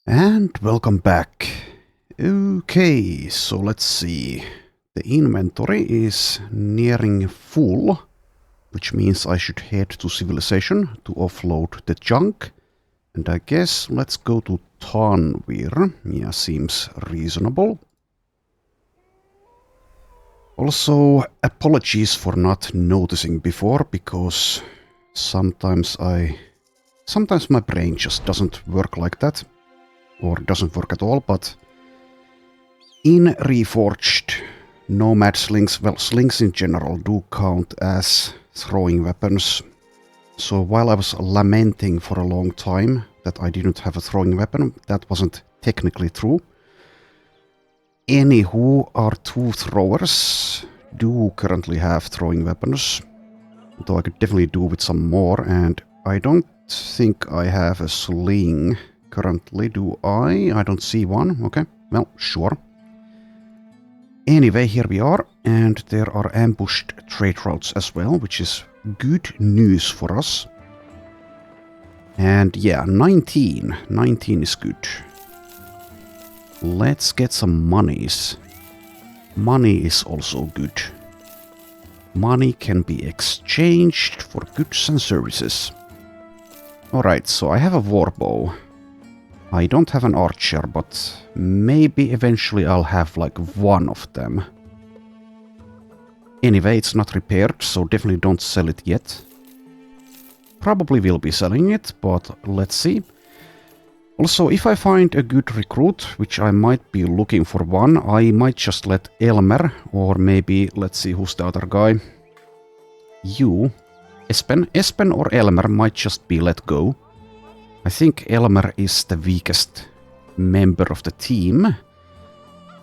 And welcome back. Okay, so let's see. The inventory is nearing full, which means I should head to civilization to offload the junk. And I guess let's go to Tanvir. Yeah, seems reasonable. Also, apologies for not noticing before, because sometimes my brain just doesn't work like that. Or doesn't work at all, but in Reforged, nomad slings, well, slings in general do count as throwing weapons. So while I was lamenting for a long time that I didn't have a throwing weapon, that wasn't technically true. Anywho, our two throwers do currently have throwing weapons, though I could definitely do with some more, and I don't think I have a sling currently, do I? I don't see one. Okay, well, sure. Anyway, here we are, and there are ambushed trade routes as well, which is good news for us. And yeah, 19. 19 is good. Let's get some monies. Money is also good. Money can be exchanged for goods and services. Alright, so I have a warbow. I don't have an archer, but maybe eventually I'll have like one of them. Anyway, it's not repaired, so definitely don't sell it yet. Probably will be selling it, but let's see. Also, if I find a good recruit, which I might be looking for one, I might just let Elmer, or maybe, let's see who's the other guy. You, Espen or Elmer might just be let go. I think Elmer is the weakest member of the team.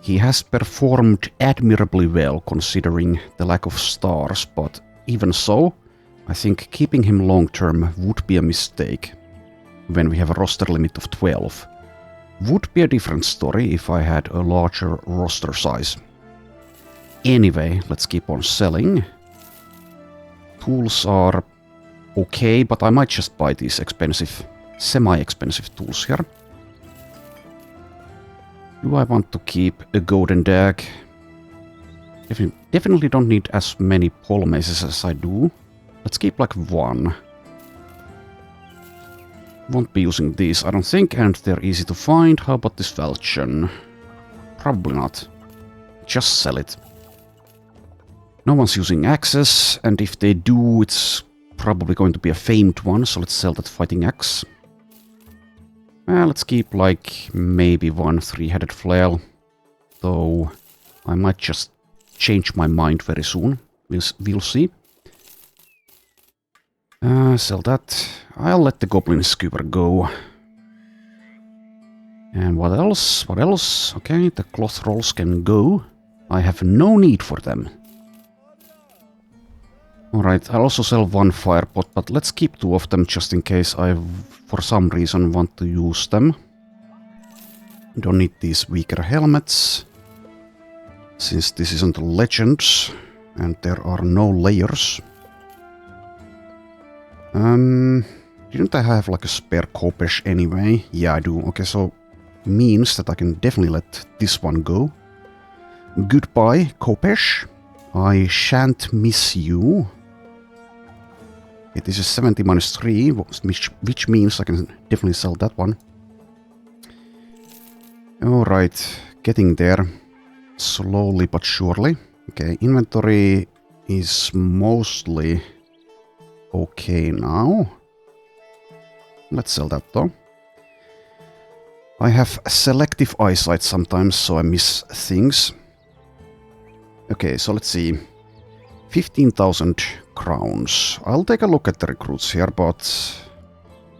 He has performed admirably well considering the lack of stars, but even so, I think keeping him long-term would be a mistake when we have a roster limit of 12. Would be a different story if I had a larger roster size. Anyway, let's keep on selling. Tools are okay, but I might just buy these expensive semi-expensive tools here. Do I want to keep a golden dag? Definitely don't need as many pole maces as I do. Let's keep like one. Won't be using these, I don't think, and they're easy to find. How about this falchion? Probably not. Just sell it. No one's using axes, and if they do, it's probably going to be a famed one, so let's sell that fighting axe. Let's keep like maybe one three-headed flail, though I might just change my mind very soon. We'll see. Sell that. I'll let the goblin skewer go. And what else? What else? Okay, the cloth rolls can go. I have no need for them. Alright, I'll also sell one firepot, but let's keep two of them just in case I, for some reason, want to use them. Don't need these weaker helmets, since this isn't Legends, and there are no layers. Didn't I have like a spare Kopesh anyway? Yeah, I do. Okay, so means that I can definitely let this one go. Goodbye, Kopesh. I shan't miss you. It is a 70 minus 3, which means I can definitely sell that one. Alright, getting there. Slowly but surely. Okay, inventory is mostly okay now. Let's sell that though. I have selective eyesight sometimes, so I miss things. Okay, so let's see. 15,000 crowns. I'll take a look at the recruits here, but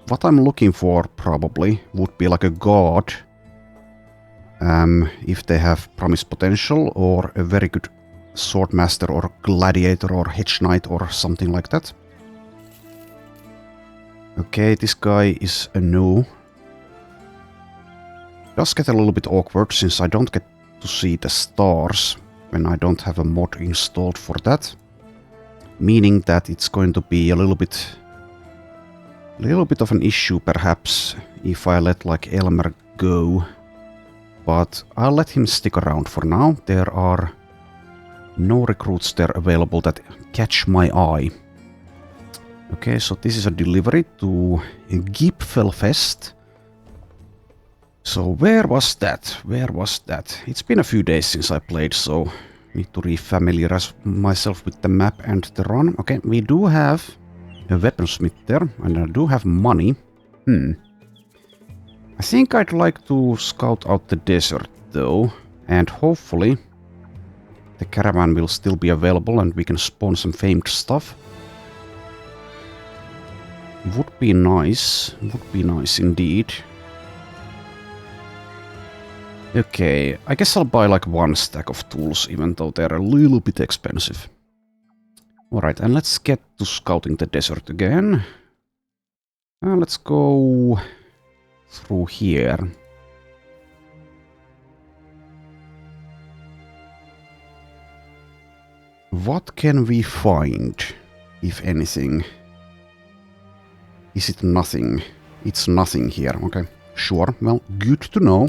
what I'm looking for probably would be like a god. If they have promise potential, or a very good swordmaster or gladiator or hedge knight or something like that. Okay, this guy is a no. Does get a little bit awkward since I don't get to see the stars when I don't have a mod installed for that. Meaning that it's going to be a little bit of an issue perhaps if I let like Elmer go. But I'll let him stick around for now. There are no recruits there available that catch my eye. Okay, so this is a delivery to Gipfelfest. So where was that? Where was that? It's been a few days since I played, so need to refamiliarize myself with the map and the run. Okay, we do have a weaponsmith there, and I do have money. I think I'd like to scout out the desert though, and hopefully the caravan will still be available and we can spawn some famed stuff. Would be nice indeed. Okay, I guess I'll buy like one stack of tools, even though they're a little bit expensive. Alright, and let's get to scouting the desert again. Let's go through here. What can we find, if anything? Is it nothing? It's nothing here. Okay, sure. Well, good to know.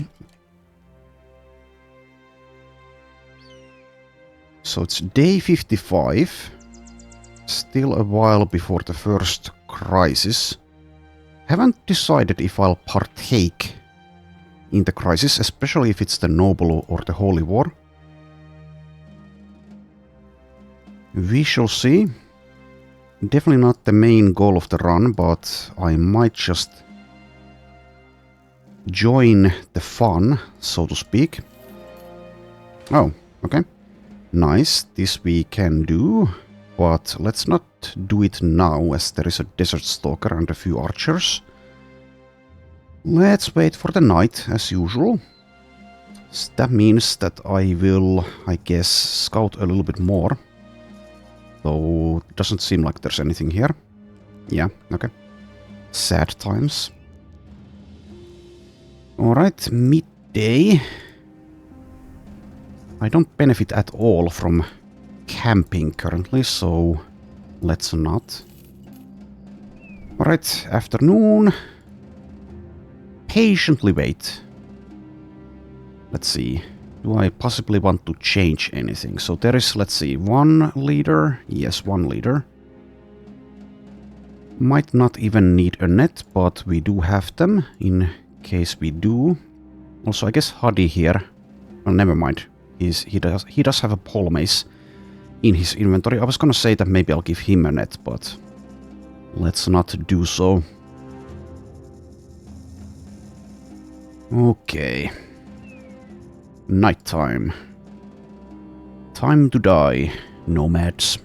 So it's day 55. Still a while before the first crisis. Haven't decided if I'll partake in the crisis, especially if it's the Noble or the Holy War. We shall see. Definitely not the main goal of the run, but I might just join the fun, so to speak. Oh, okay. Nice, this we can do. But let's not do it now, as there is a Desert Stalker and a few archers. Let's wait for the night, as usual. So that means that I will, I guess, scout a little bit more. Though it doesn't seem like there's anything here. Yeah, okay. Sad times. Alright, midday. I don't benefit at all from camping currently, so let's not. Alright, afternoon. Patiently wait. Let's see. Do I possibly want to change anything? So there is, let's see, one leader. Yes, one leader. Might not even need a net, but we do have them in case we do. Also, I guess Hadi here. Oh, never mind. He does have a pole mace in his inventory. I was gonna say that maybe I'll give him a net, but let's not do so. Okay. Nighttime. Time to die, nomads.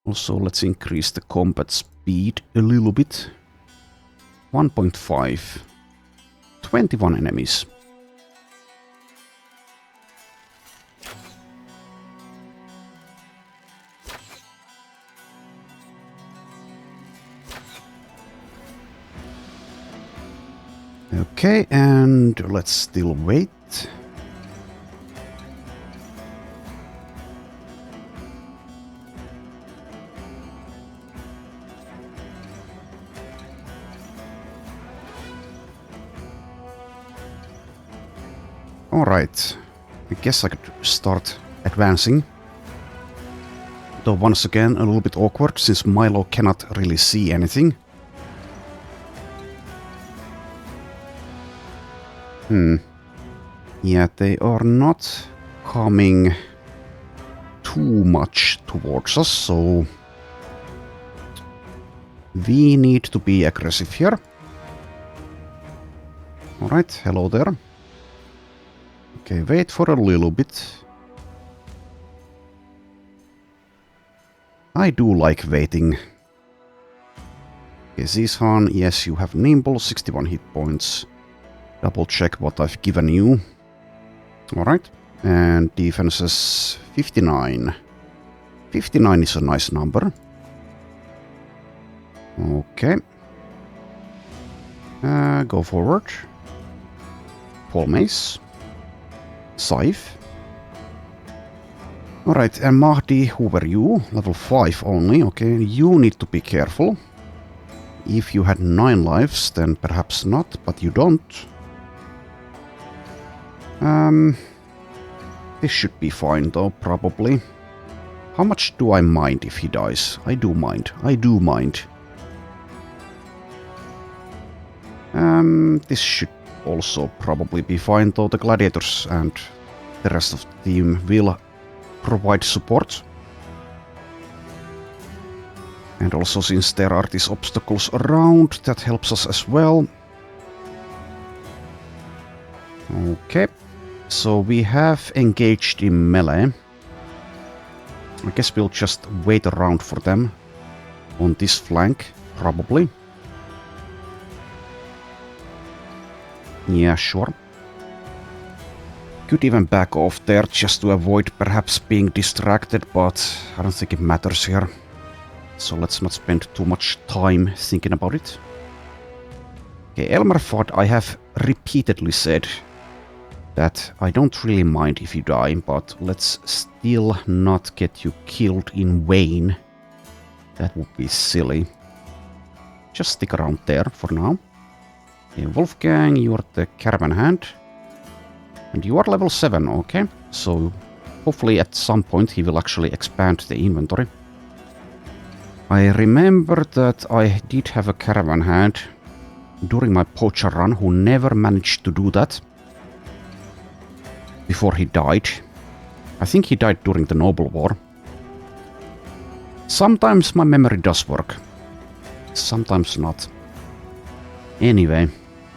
Also, let's increase the combat speed a little bit. 1.5. 21 enemies. Okay, and let's still wait. Alright, I guess I could start advancing. Though once again a little bit awkward since Milo cannot really see anything. Yeah, they are not coming too much towards us, so we need to be aggressive here. Alright, hello there. Okay, wait for a little bit. I do like waiting. Okay, Zishan, yes, you have nimble, 61 hit points. Double check what I've given you. Alright. And defenses 59. 59 is a nice number. Okay. Go forward. Pole mace. Scythe. Alright, and Mahdi, who were you? Level 5 only. Okay, you need to be careful. If you had 9 lives, then perhaps not, but you don't. This should be fine though, probably. How much do I mind if he dies? I do mind. I do mind. This should also probably be fine, though the Gladiators and the rest of the team will provide support. And also, since there are these obstacles around, that helps us as well. Okay, so we have engaged in melee. I guess we'll just wait around for them on this flank, probably. Yeah, sure. Could even back off there just to avoid perhaps being distracted, but I don't think it matters here. So let's not spend too much time thinking about it. Okay, Elmer Fudd, I have repeatedly said that I don't really mind if you die, but let's still not get you killed in vain. That would be silly. Just stick around there for now. Okay, Wolfgang, you are the caravan hand. And you are level 7, okay. So hopefully at some point he will actually expand the inventory. I remember that I did have a caravan hand during my poacher run who never managed to do that before he died. I think he died during the Noble War. Sometimes my memory does work. Sometimes not. Anyway,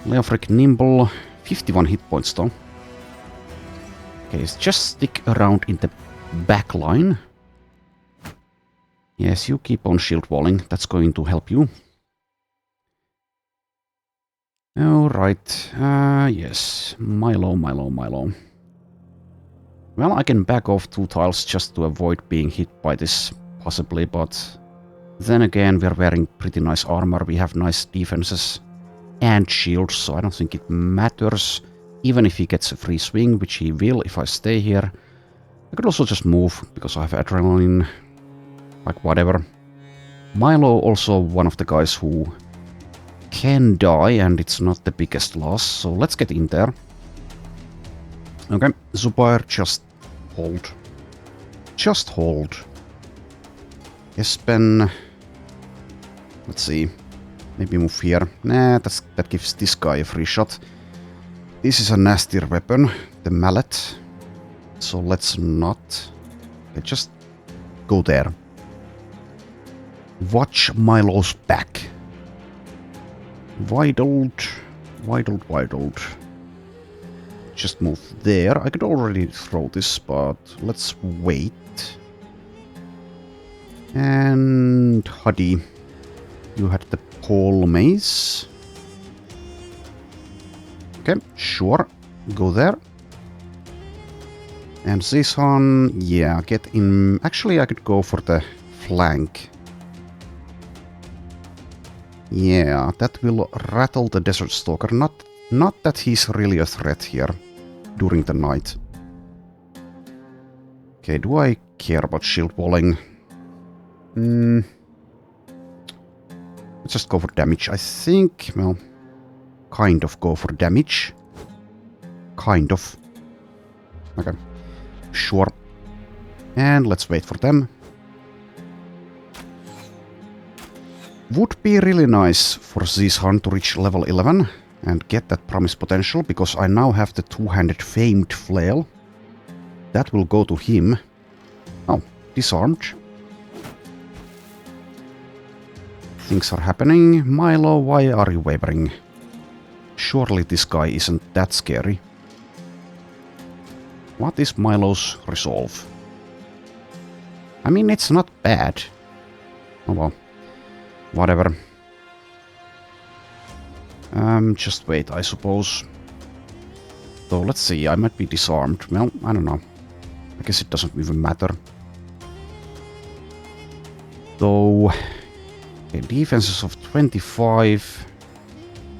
Leofric Nimble, 51 hit points though. Okay, just stick around in the back line. Yes, you keep on shield walling, that's going to help you. Alright, yes, Milo. Well, I can back off 2 tiles just to avoid being hit by this, possibly, but then again, we're wearing pretty nice armor, we have nice defenses and shields, so I don't think it matters. Even if he gets a free swing, which he will if I stay here. I could also just move, because I have adrenaline. Like, whatever. Milo also one of the guys who can die, and it's not the biggest loss, so let's get in there. Okay, Zubair, just hold. Just hold. Espen... Let's see. Maybe move here. Nah, that gives this guy a free shot. This is a nastier weapon, the mallet. So let's not... Okay, just go there. Watch Milo's back. Widled. Just move there. I could already throw this, but let's wait. And Huddy, you had the pole mace. Okay, sure. Go there. And this one, yeah, get in. Actually, I could go for the flank. Yeah, that will rattle the Desert Stalker. Not that he's really a threat here during the night. Okay, do I care about shield walling? Let's just go for damage. I think, well, kind of go for damage. Kind of. Okay. Sure. And let's wait for them. Would be really nice for Zishan to reach level 11 and get that promise potential, because I now have the two-handed famed flail. That will go to him. Oh, disarmed. Things are happening. Milo, why are you wavering? Surely this guy isn't that scary. What is Milo's resolve? I mean, it's not bad. Oh well. Whatever. Just wait, I suppose. So let's see, I might be disarmed. Well, I don't know. I guess it doesn't even matter. Though... Okay, defenses of 25.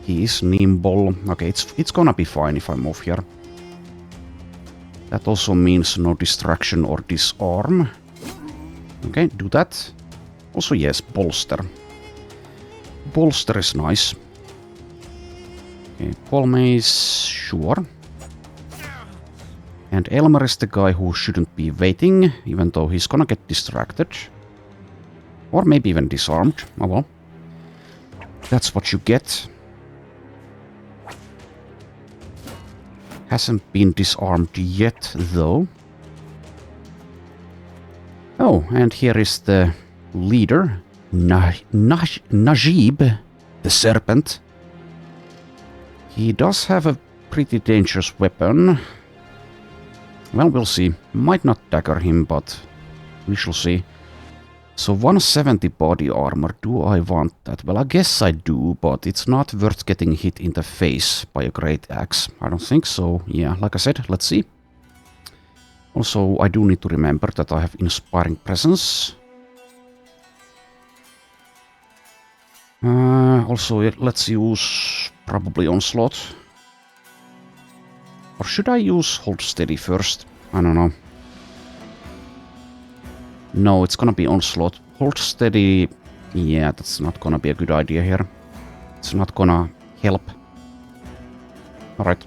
He is nimble. Okay, it's gonna be fine if I move here. That also means no distraction or disarm. Okay, do that. Also, yes, bolster. bolster is nice. Okay, Polmace, sure. And Elmer is the guy who shouldn't be waiting, even though he's gonna get distracted. Or maybe even disarmed. Oh well. That's what you get. Hasn't been disarmed yet, though. Oh, and here is the leader, Najib, the serpent. He does have a pretty dangerous weapon. Well, we'll see. Might not dagger him, but we shall see. So 170 body armor, do I want that? Well, I guess I do, but it's not worth getting hit in the face by a great axe. I don't think so. Yeah, like I said, let's see. Also, I do need to remember that I have inspiring presence. Also, let's use probably onslaught. Or should I use hold steady first? I don't know. No, it's gonna be onslaught. Hold steady. Yeah, that's not gonna be a good idea here. It's not gonna help. Alright.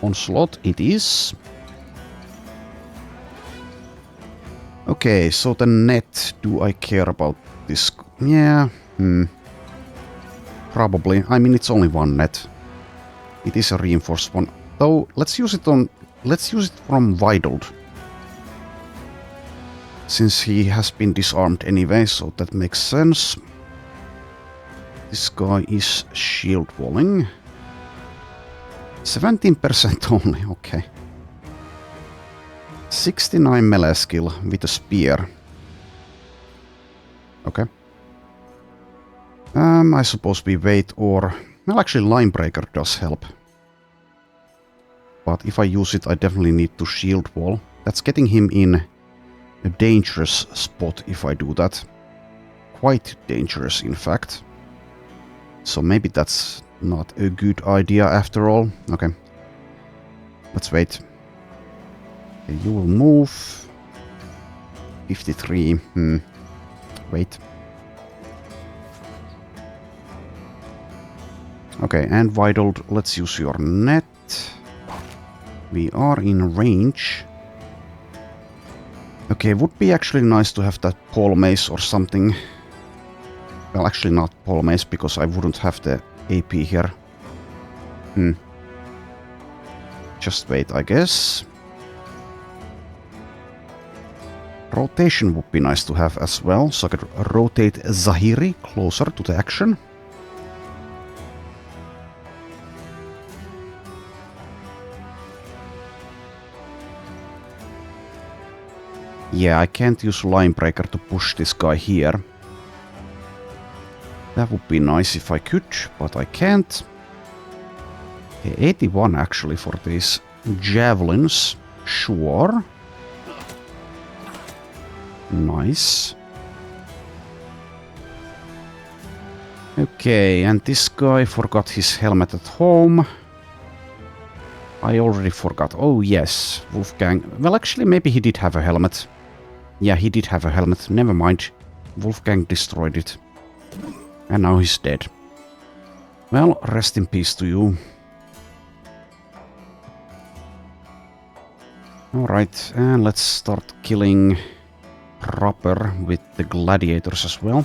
Onslaught it is. Okay, so the net. Do I care about this? Yeah. Probably. I mean, it's only one net. It is a reinforced one. Though, let's use it from Vidled. Since he has been disarmed anyway, so that makes sense. This guy is shield walling. 17% only, okay. 69 melee skill with a spear. Okay. I suppose we wait or... Well, actually Linebreaker does help. But if I use it, I definitely need to shield wall. That's getting him in a dangerous spot if I do that. Quite dangerous, in fact. So maybe that's not a good idea after all. Okay. Let's wait. Okay, you will move. 53. Wait. Okay, and Vidled, let's use your net. We are in range. Okay, would be actually nice to have that pole mace or something. Well, actually not pole mace, because I wouldn't have the AP here. Just wait, I guess. Rotation would be nice to have as well, so I could rotate Zahiri closer to the action. Yeah, I can't use Linebreaker to push this guy here. That would be nice if I could, but I can't. Okay, 81 actually for these javelins. Sure. Nice. Okay, and this guy forgot his helmet at home. I already forgot. Oh yes, Wolfgang. Well, actually, maybe he did have a helmet. Yeah, he did have a helmet. Never mind. Wolfgang destroyed it. And now he's dead. Well, rest in peace to you. Alright, and let's start killing proper with the gladiators as well.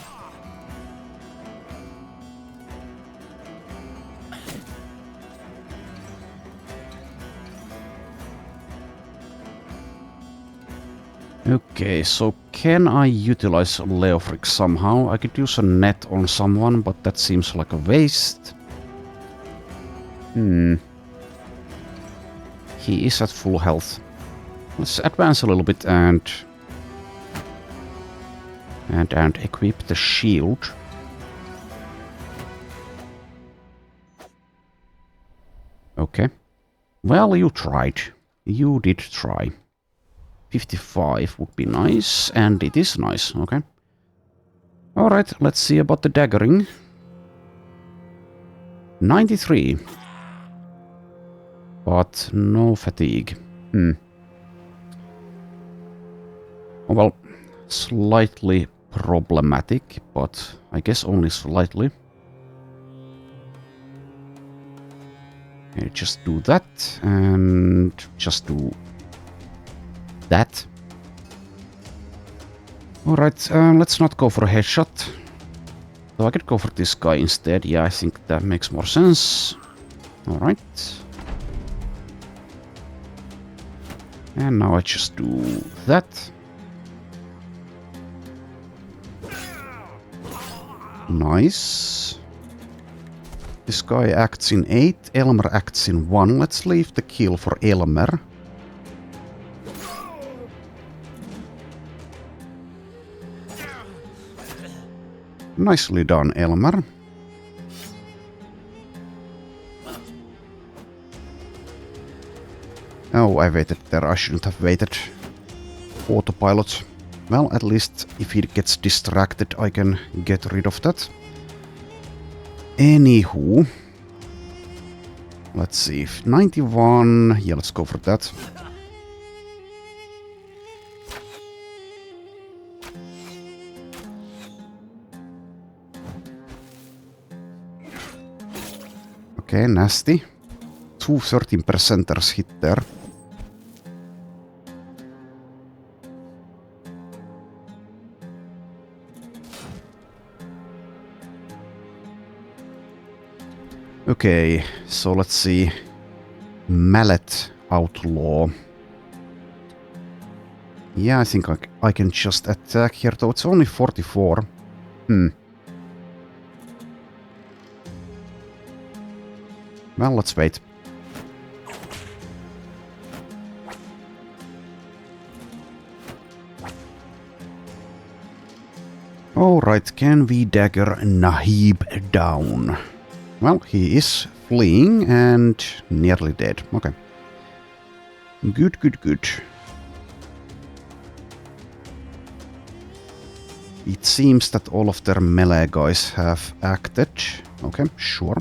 Okay, so can I utilize Leofric somehow? I could use a net on someone, but that seems like a waste. He is at full health. Let's advance a little bit and equip the shield. Okay. Well, you tried. You did try. 55 would be nice, and it is nice, okay. Alright, let's see about the daggering. 93. But no fatigue. Oh, well, slightly problematic, but I guess only slightly. Okay, just do that, and just do that. Alright, let's not go for a headshot. So I could go for this guy instead. Yeah, I think that makes more sense. Alright. And now I just do that. Nice. This guy acts in 8, Elmer acts in 1. Let's leave the kill for Elmer. Nicely done, Elmer. Oh, I waited there. I shouldn't have waited. Autopilot. Well, at least if he gets distracted, I can get rid of that. Anywho. Let's see. 91. Yeah, let's go for that. Okay, nasty. 2 13%ers hit there. Okay, so let's see. Mallet Outlaw. Yeah, I think I can just attack here, though it's only 44. Well, let's wait. Alright, can we dagger Nahib down? Well, he is fleeing and nearly dead. Okay. Good, good, good. It seems that all of their melee guys have acted. Okay, sure.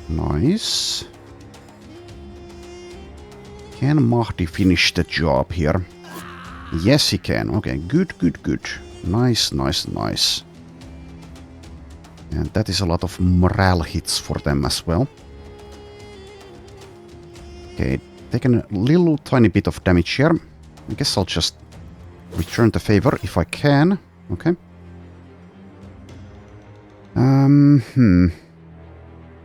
Nice. Can Mahdi finish the job here? Yes, he can. Okay, good, good, good. Nice, nice, nice. And that is a lot of morale hits for them as well. Okay, taking a little tiny bit of damage here. I guess I'll just return the favor if I can. Okay.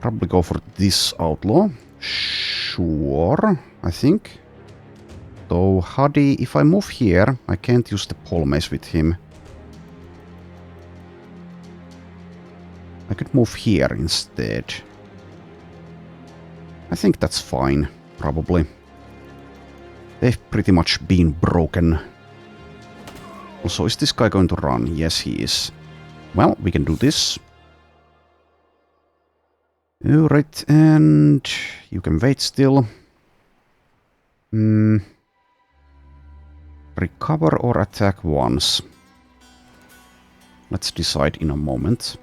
Probably go for this outlaw. Sure, I think. Though Hadi, if I move here, I can't use the pole mace with him. I could move here instead. I think that's fine, probably. They've pretty much been broken. Also, is this guy going to run? Yes, he is. Well, we can do this. Alright, and you can wait still. Recover or attack once. Let's decide in a moment.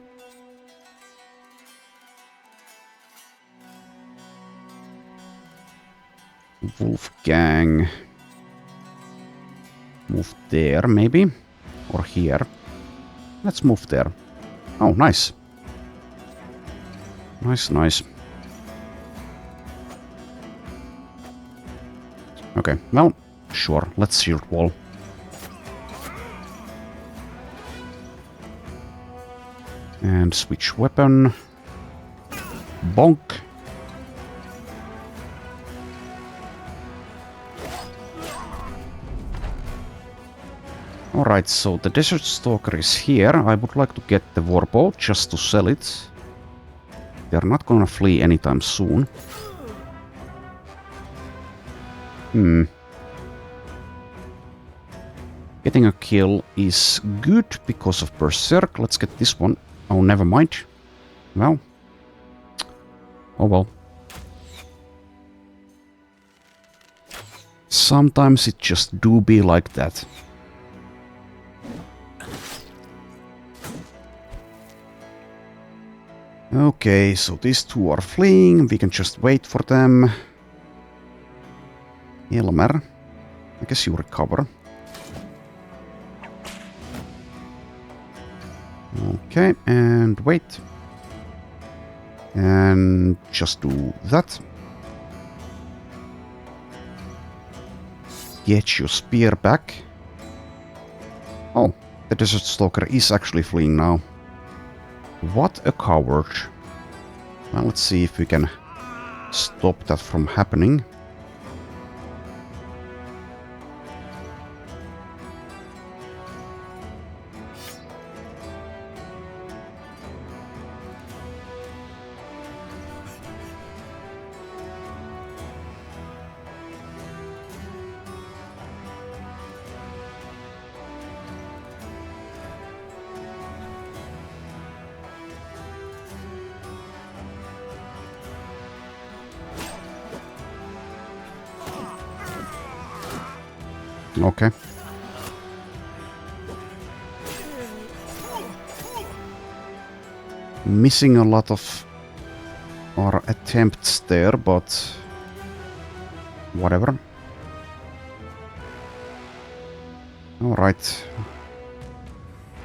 Wolfgang. Move there, maybe? Or here. Let's move there. Oh, nice. Nice, nice. Okay, well, sure. Let's shield wall. And switch weapon. Bonk. Alright, so the Desert Stalker is here. I would like to get the warbow just to sell it. They're not gonna flee anytime soon. Getting a kill is good because of Berserk. Let's get this one. Oh, never mind. Well. Oh well. Sometimes it just do be like that. Okay, so these two are fleeing. We can just wait for them. Elmer. I guess you recover. Okay, and wait. And just do that. Get your spear back. Oh, the Desert Stalker is actually fleeing now. What a coward. Well, let's see if we can stop that from happening. Okay. Missing a lot of our attempts there, but whatever. Alright.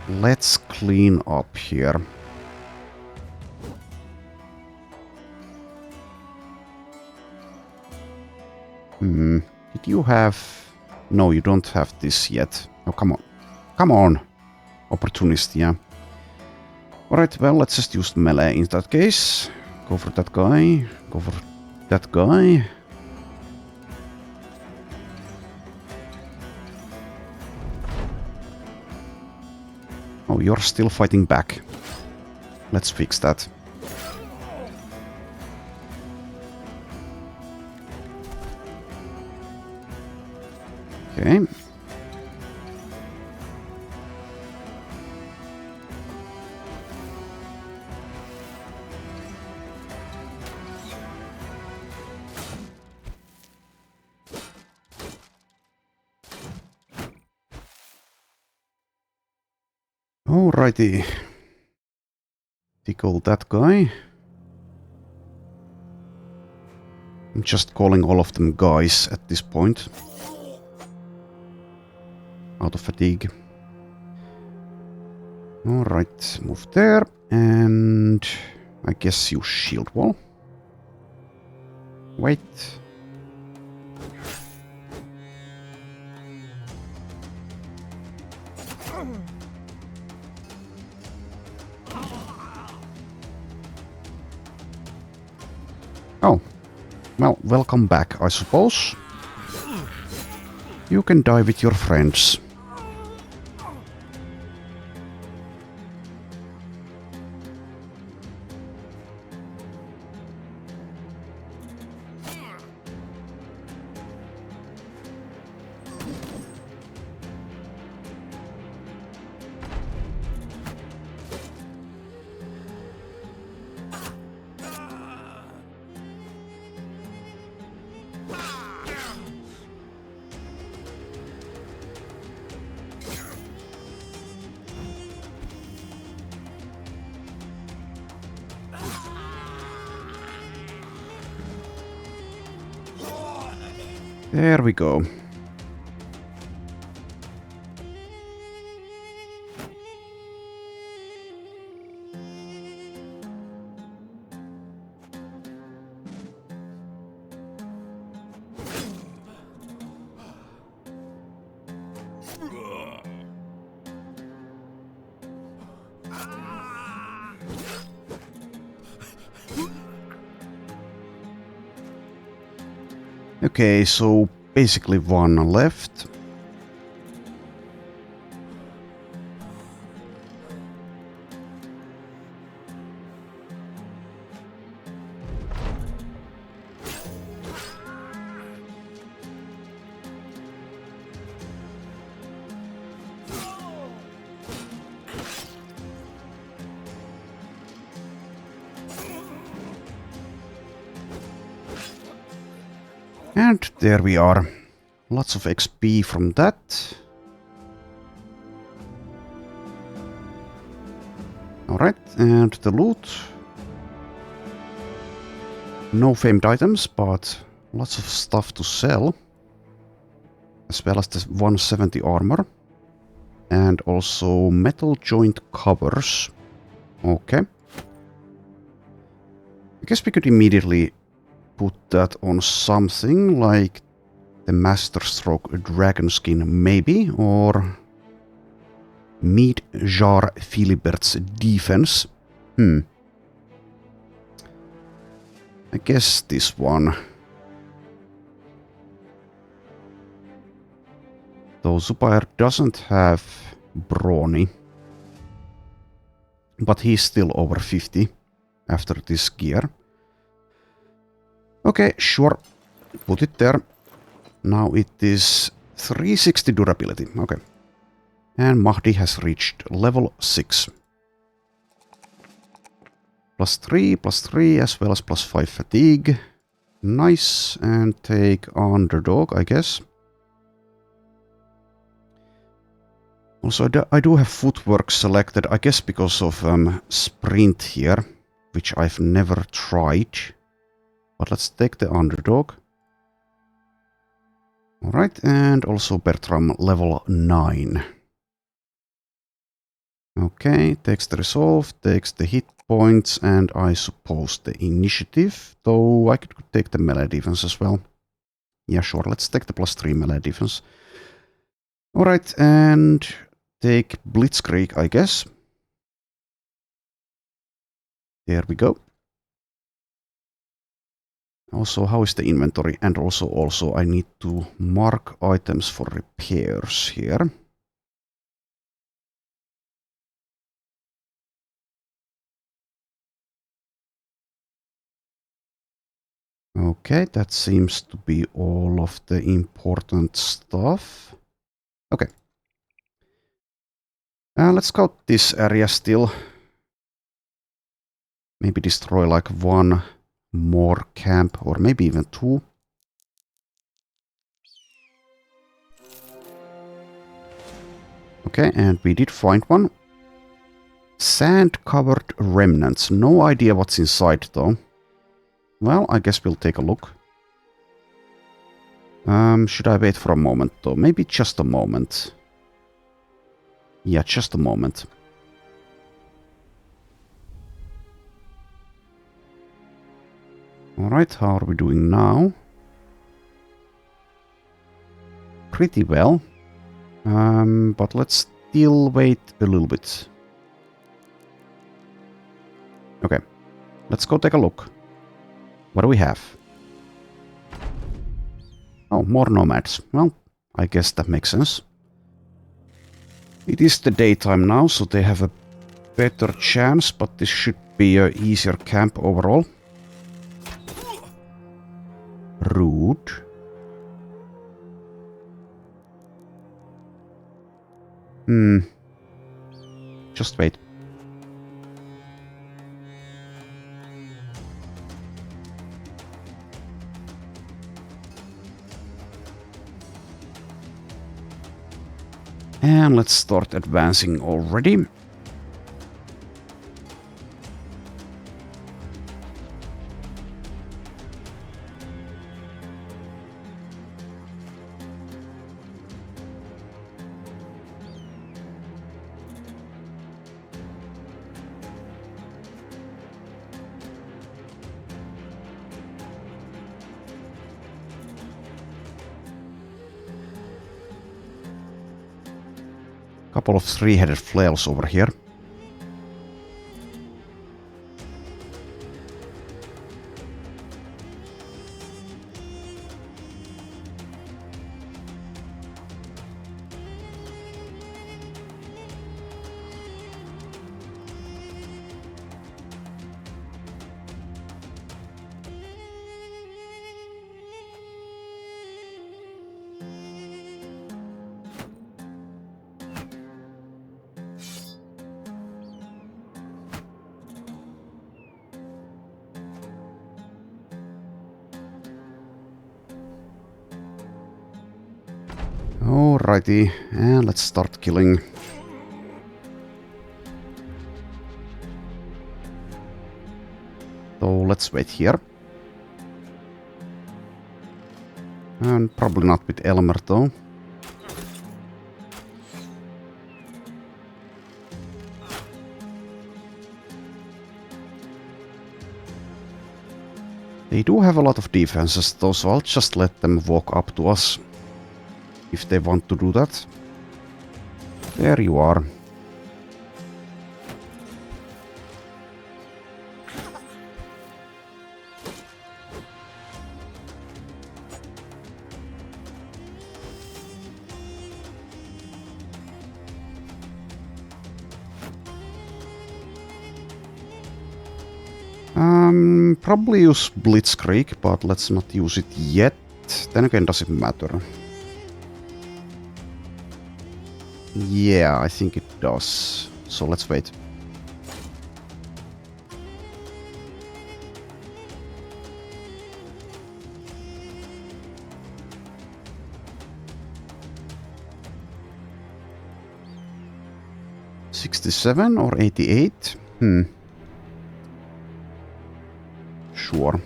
Let's clean up here. Did you have... No, you don't have this yet. Oh, come on. Come on! Opportunist, yeah. Alright, well, let's just use melee in that case. Go for that guy. Go for that guy. Oh, you're still fighting back. Let's fix that. Okay. Alrighty. Tickle that guy. I'm just calling all of them guys at this point. Out of fatigue. Alright, move there. And I guess you shield wall. Wait. Oh. Well, welcome back, I suppose. You can die with your friends. There we go. Okay, so basically one left. And there we are. Lots of XP from that. Alright, and the loot. No famed items, but lots of stuff to sell. as well as the 170 armor. And also metal joint covers. Okay. I guess we could immediately put that on something like the Master Stroke Dragon Skin, maybe, or Meat Jar Filibert's Defense. I guess this one. Though Zubair doesn't have Brawny, but he's still over 50 after this gear. Okay, sure. Put it there. Now it is 360 durability. Okay. And Mahdi has reached level 6. +3, as well as +5 fatigue. Nice. And take Underdog, I guess. Also, I do have footwork selected, I guess because of sprint here, which I've never tried. But let's take the Underdog. Alright, and also Bertram level 9. Okay, takes the resolve, takes the hit points, and I suppose the initiative, though I could take the melee defense as well. Yeah, sure, let's take the +3 melee defense. Alright, and take Blitzkrieg, I guess. There we go. Also, how is the inventory? And also I need to mark items for repairs here. Okay, that seems to be all of the important stuff. Okay. Let's scout this area still. Maybe destroy like one more camp, or maybe even 2. Okay, and we did find one. Sand-covered remnants. No idea what's inside though. Well, I guess we'll take a look. Should I wait for a moment though? Maybe just a moment. Yeah, just a moment. Alright, how are we doing now? Pretty well. But let's still wait a little bit. Okay, let's go take a look. What do we have? Oh, more nomads. Well, I guess that makes sense. It is the daytime now, so they have a better chance, but this should be an easier camp overall. Rude. Just wait. And let's start advancing already. Couple of 3-headed flails over here. Alrighty, and let's start killing. So let's wait here. And probably not with Elmer though. They do have a lot of defenses though, so I'll just let them walk up to us if they want to do that. There you are. Probably use Blitzkrieg, but let's not use it yet. Then again, does it matter? Yeah, I think it does. So let's wait. $67 or $88? Sure.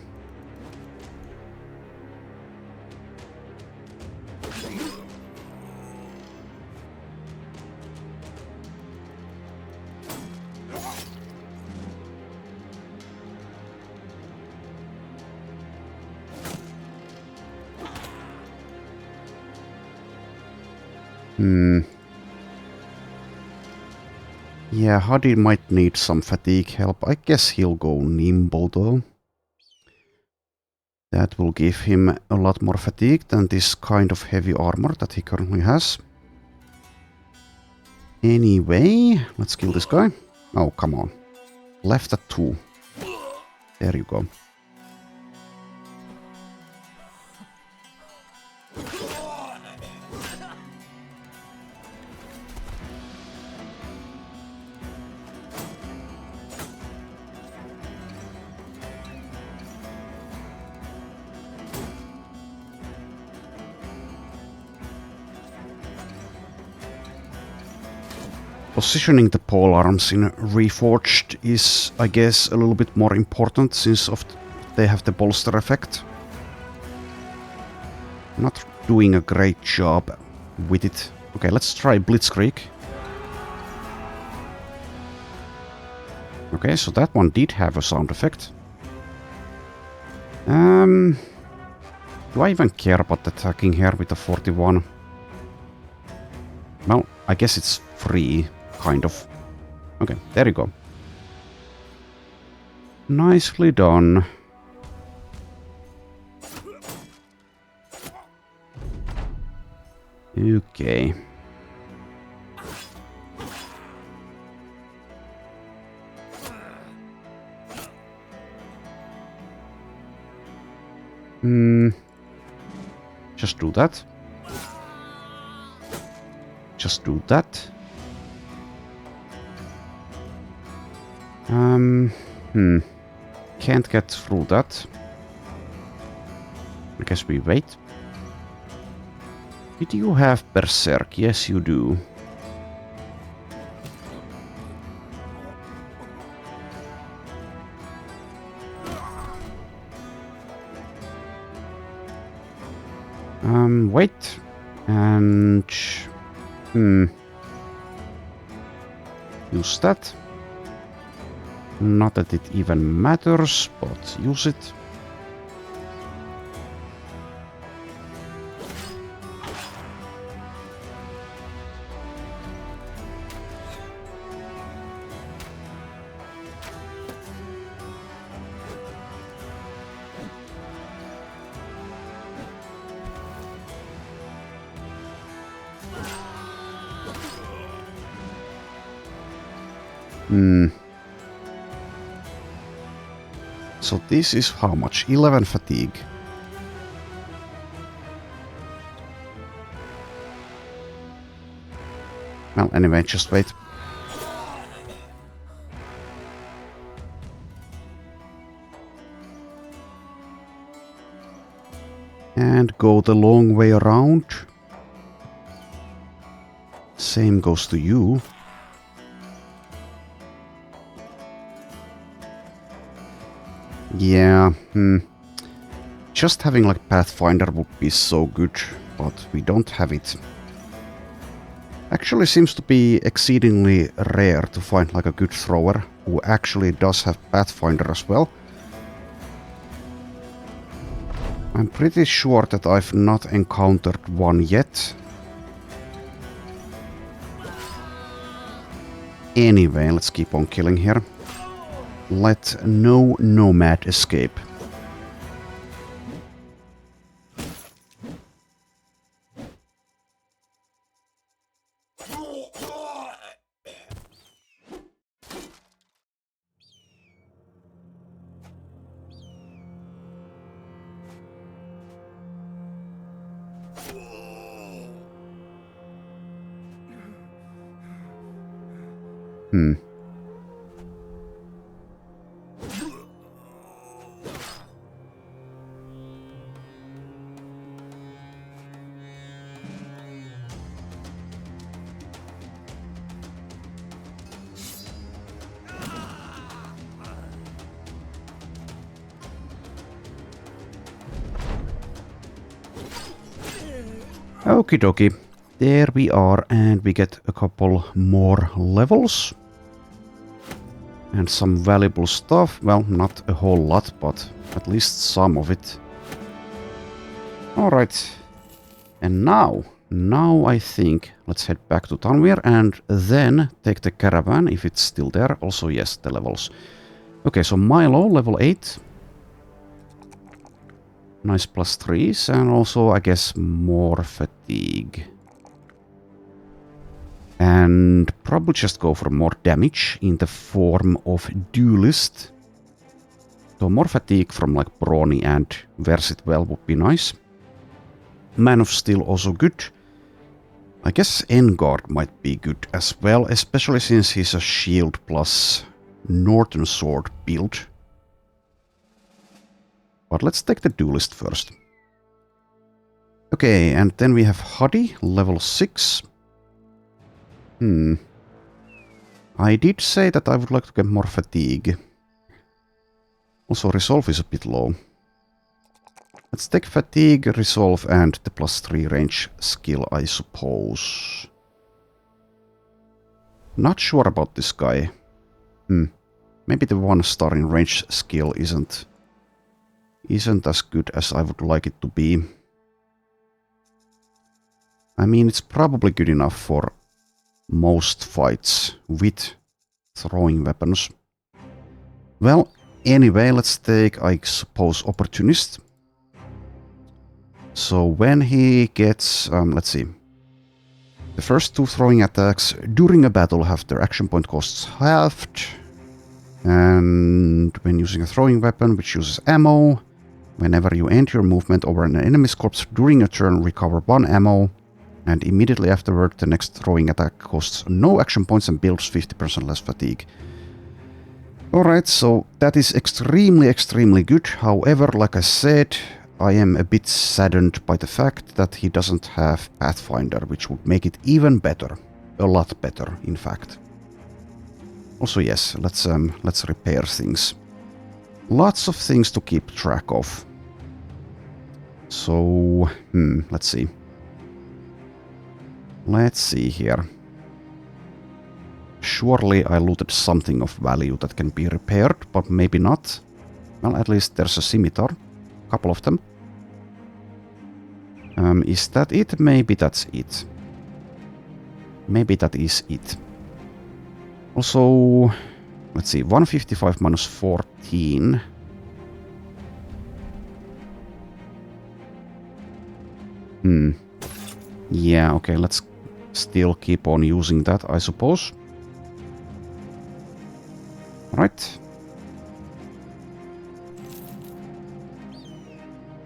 Yeah, Hadi might need some fatigue help. I guess he'll go nimble though. That will give him a lot more fatigue than this kind of heavy armor that he currently has. Anyway, let's kill this guy. Oh, come on. Left at 2. There you go. Positioning the pole arms in Reforged is, I guess, a little bit more important since they have the bolster effect. Not doing a great job with it. Okay, let's try Blitzkrieg. Okay, so that one did have a sound effect. Do I even care about attacking here with the 41? Well, I guess it's free. Kind of. Okay, there you go. Nicely done. Okay. Just do that. Just do that. Can't get through that. I guess we wait. Did you have Berserk? Yes, you do. Wait. And... use that. Not that it even matters, but use it. So this is how much? 11 fatigue. Well, anyway, just wait. And go the long way around. Same goes to you. Yeah, just having like Pathfinder would be so good, but we don't have it. Actually seems to be exceedingly rare to find like a good thrower who actually does have Pathfinder as well. I'm pretty sure that I've not encountered one yet. Anyway, let's keep on killing here. Let no nomad escape. Okie dokie. There we are, and we get a couple more levels. And some valuable stuff. Well, not a whole lot, but at least some of it. Alright. And now I think let's head back to Tanvir and then take the caravan if it's still there. Also, yes, the levels. Okay, so Milo, level 8. Nice +3s, and also, I guess, more fatigue. And probably just go for more damage in the form of Duelist. So more fatigue from like Brawny and Versit well would be nice. Man of Steel also good. I guess Engard might be good as well, especially since he's a shield plus Northern Sword build. But let's take the Duelist first. Okay, and then we have Huddy, level 6. I did say that I would like to get more fatigue. Also, Resolve is a bit low. Let's take fatigue, Resolve, and the +3 range skill, I suppose. Not sure about this guy. Maybe the 1-star in range skill isn't as good as I would like it to be. I mean, it's probably good enough for most fights with throwing weapons. Well, anyway, let's take, I suppose, Opportunist. So when he gets, let's see. The first 2 throwing attacks during a battle have their action point costs halved. And when using a throwing weapon which uses ammo, whenever you end your movement over an enemy's corpse during a turn, recover 1 ammo. And immediately afterward, the next throwing attack costs no action points and builds 50% less fatigue. Alright, so that is extremely good. However, like I said, I am a bit saddened by the fact that he doesn't have Pathfinder, which would make it even better. A lot better, in fact. Also, yes, let's repair things. Lots of things to keep track of. So, let's see. Let's see here. Surely I looted something of value that can be repaired, but maybe not. Well, at least there's a scimitar. A couple of them. Is that it? Maybe that's it. Maybe that is it. Also, let's see, 155 minus 14. Yeah, okay, let's still keep on using that, I suppose. Right.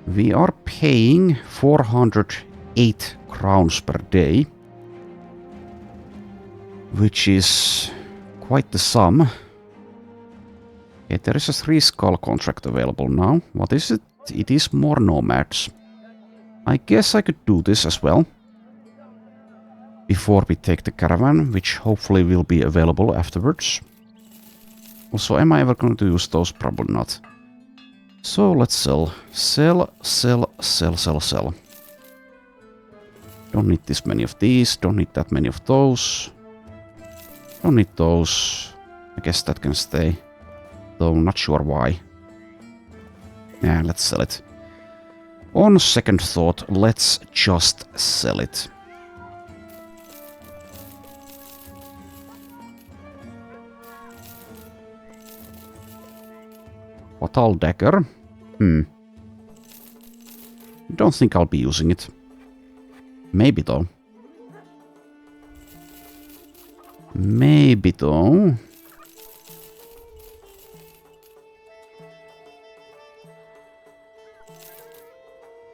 We are paying 408 crowns per day, which is quite the sum. Okay, there is a 3 skull contract available now. What is it? It is more nomads. I guess I could do this as well. Before we take the caravan, which hopefully will be available afterwards. Also, am I ever going to use those? Probably not. So let's sell. Sell. Don't need this many of these. Don't need that many of those. Don't need those. I guess that can stay. Though not sure why. Yeah, let's sell it. On second thought, let's just sell it. Fatal Dagger. Don't think I'll be using it. Maybe though. Maybe though.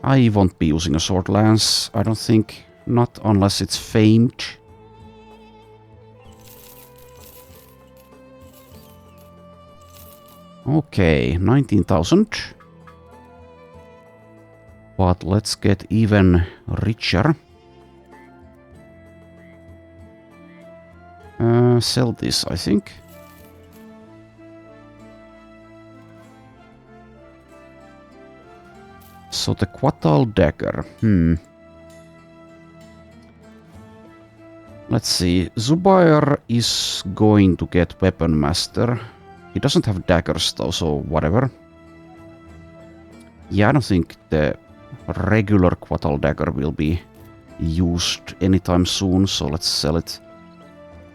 I won't be using a sword lance, I don't think. Not unless it's famed. Okay, 19,000. But let's get even richer. Sell this, I think. So the Quatal Dagger. Let's see. Zubair is going to get Weapon Master. He doesn't have daggers though, so whatever. Yeah, I don't think the regular Quatal Dagger will be used anytime soon, so let's sell it.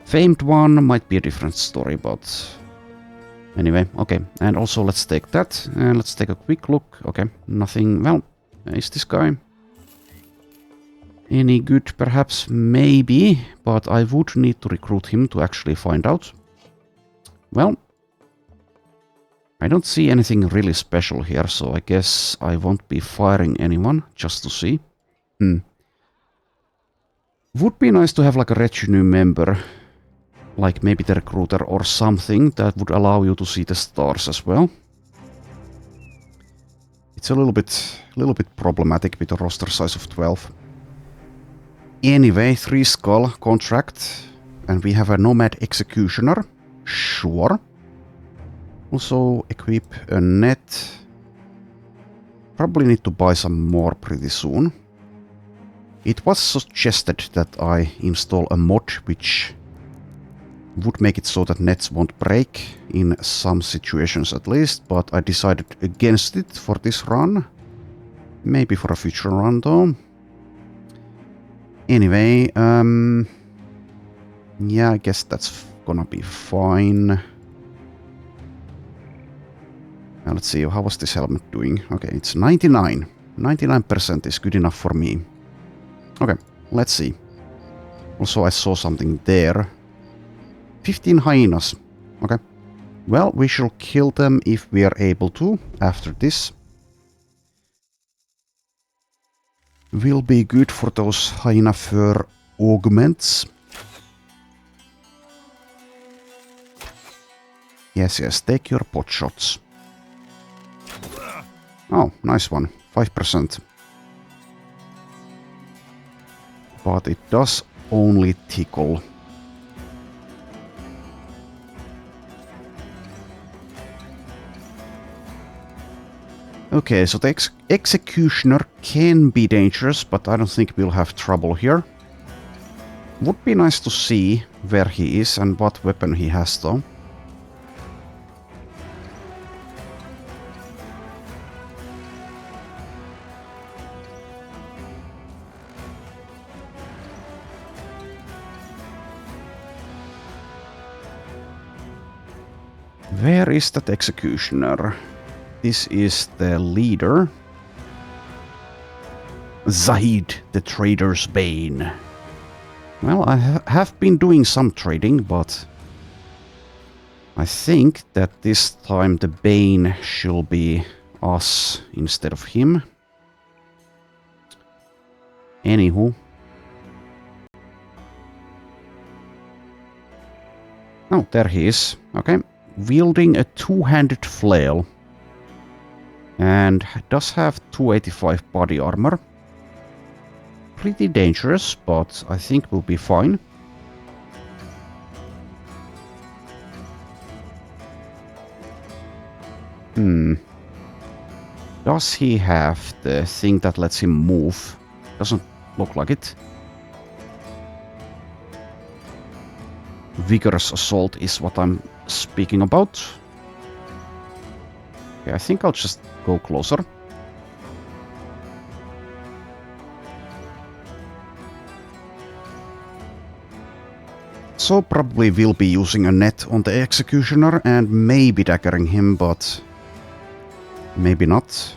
Famed one might be a different story, but anyway, okay. And also let's take that, and let's take a quick look. Okay, nothing. Well, is this guy any good? Perhaps, maybe, but I would need to recruit him to actually find out. Well, I don't see anything really special here, so I guess I won't be firing anyone, just to see. Would be nice to have like a retinue member, like maybe the recruiter or something that would allow you to see the stars as well. It's a little bit problematic with a roster size of 12. Anyway, 3 skull contract, and we have a nomad executioner. Sure. Also equip a net. Probably need to buy some more pretty soon. It was suggested that I install a mod which would make it so that nets won't break in some situations at least, but I decided against it for this run. Maybe for a future run though. Anyway, yeah, I guess that's gonna be fine. Now let's see, how was this helmet doing? Okay, it's 99. 99% is good enough for me. Okay, let's see. Also, I saw something there. 15 hyenas. Okay. Well, we shall kill them if we are able to after this. Will be good for those hyena fur augments. Yes, take your pot shots. Oh, nice one. 5%. But it does only tickle. Okay, so the executioner can be dangerous, but I don't think we'll have trouble here. Would be nice to see where he is and what weapon he has though. Where is that executioner? This is the leader. Zahid, the trader's bane. Well, I have been doing some trading, but I think that this time the bane should be us instead of him. Anywho. Oh, there he is. Okay. Wielding a two-handed flail. And does have 285 body armor. Pretty dangerous, but I think we'll be fine. Does he have the thing that lets him move? Doesn't look like it. Vigorous assault is what I'm speaking about. Okay, I think I'll just go closer. So probably will be using a net on the Executioner and maybe daggering him, but maybe not.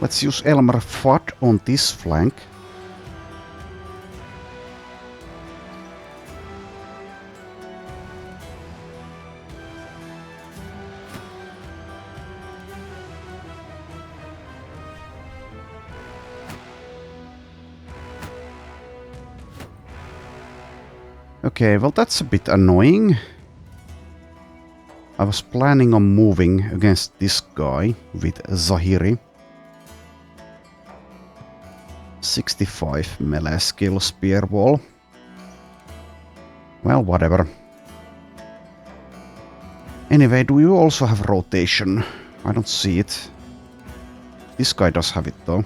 Let's use Elmer Fudd on this flank. Okay, well that's a bit annoying. I was planning on moving against this guy with Zahiri. 65 melee skill spear wall. Well, whatever. Anyway, do you also have rotation? I don't see it. This guy does have it though.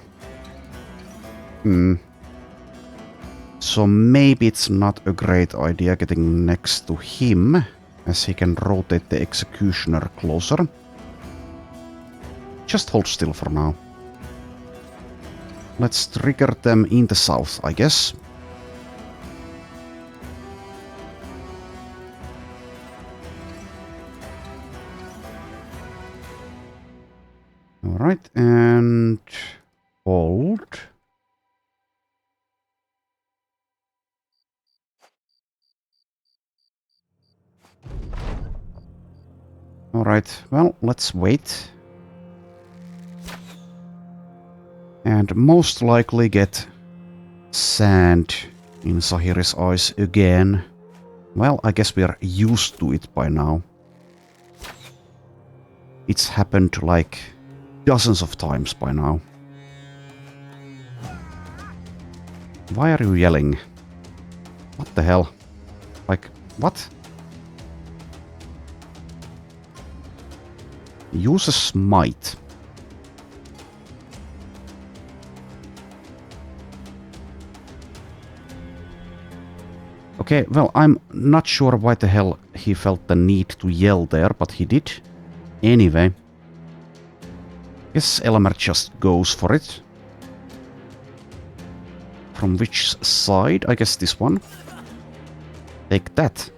So maybe it's not a great idea getting next to him, as he can rotate the Executioner closer. Just hold still for now. Let's trigger them in the south, I guess. Alright, and hold. Alright, well, let's wait. And most likely get sand in Zahiri's eyes again. Well, I guess we are used to it by now. It's happened like dozens of times by now. Why are you yelling? What the hell? Like, what? Use a smite. Okay, well, I'm not sure why the hell he felt the need to yell there, but he did. Anyway. Guess Elmer just goes for it. From which side? I guess this one. Take that.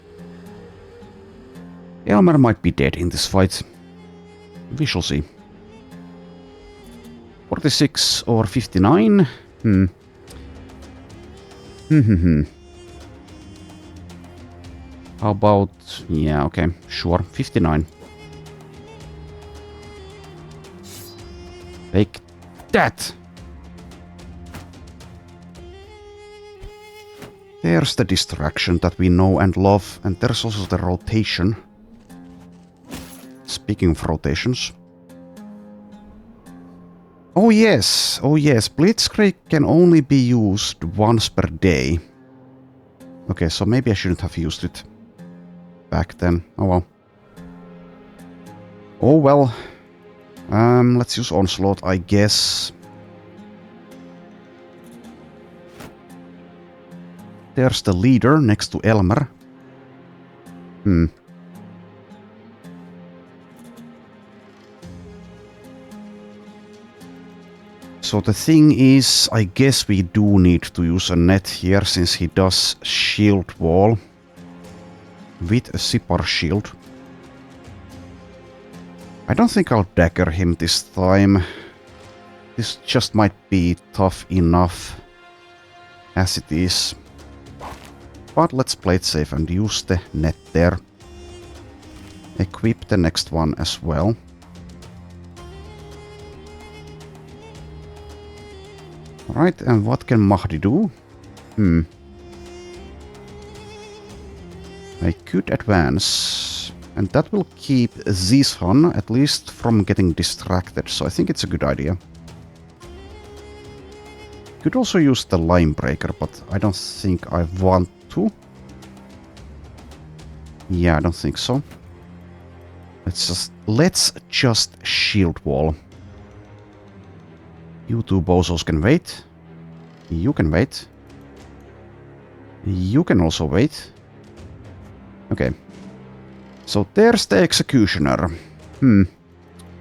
Elmer might be dead in this fight. We shall see. 46 or 59? How about... yeah, okay, sure, 59. Take that! There's the distraction that we know and love, and there's also the rotation. Speaking of rotations. Oh yes, Blitzkrieg can only be used once per day. Okay, so maybe I shouldn't have used it back then. Oh well. Oh well. Let's use Onslaught, I guess. There's the leader next to Elmer. So the thing is, I guess we do need to use a net here, since he does shield wall with a Sipar shield. I don't think I'll dagger him this time. This just might be tough enough as it is. But let's play it safe and use the net there. Equip the next one as well. Alright, and what can Mahdi do? I could advance. And that will keep Zishan at least from getting distracted, so I think it's a good idea. Could also use the line breaker, but I don't think I want to. Yeah, I don't think so. Let's just shield wall. You two bozos can wait. You can wait. You can also wait. Okay. So there's the executioner.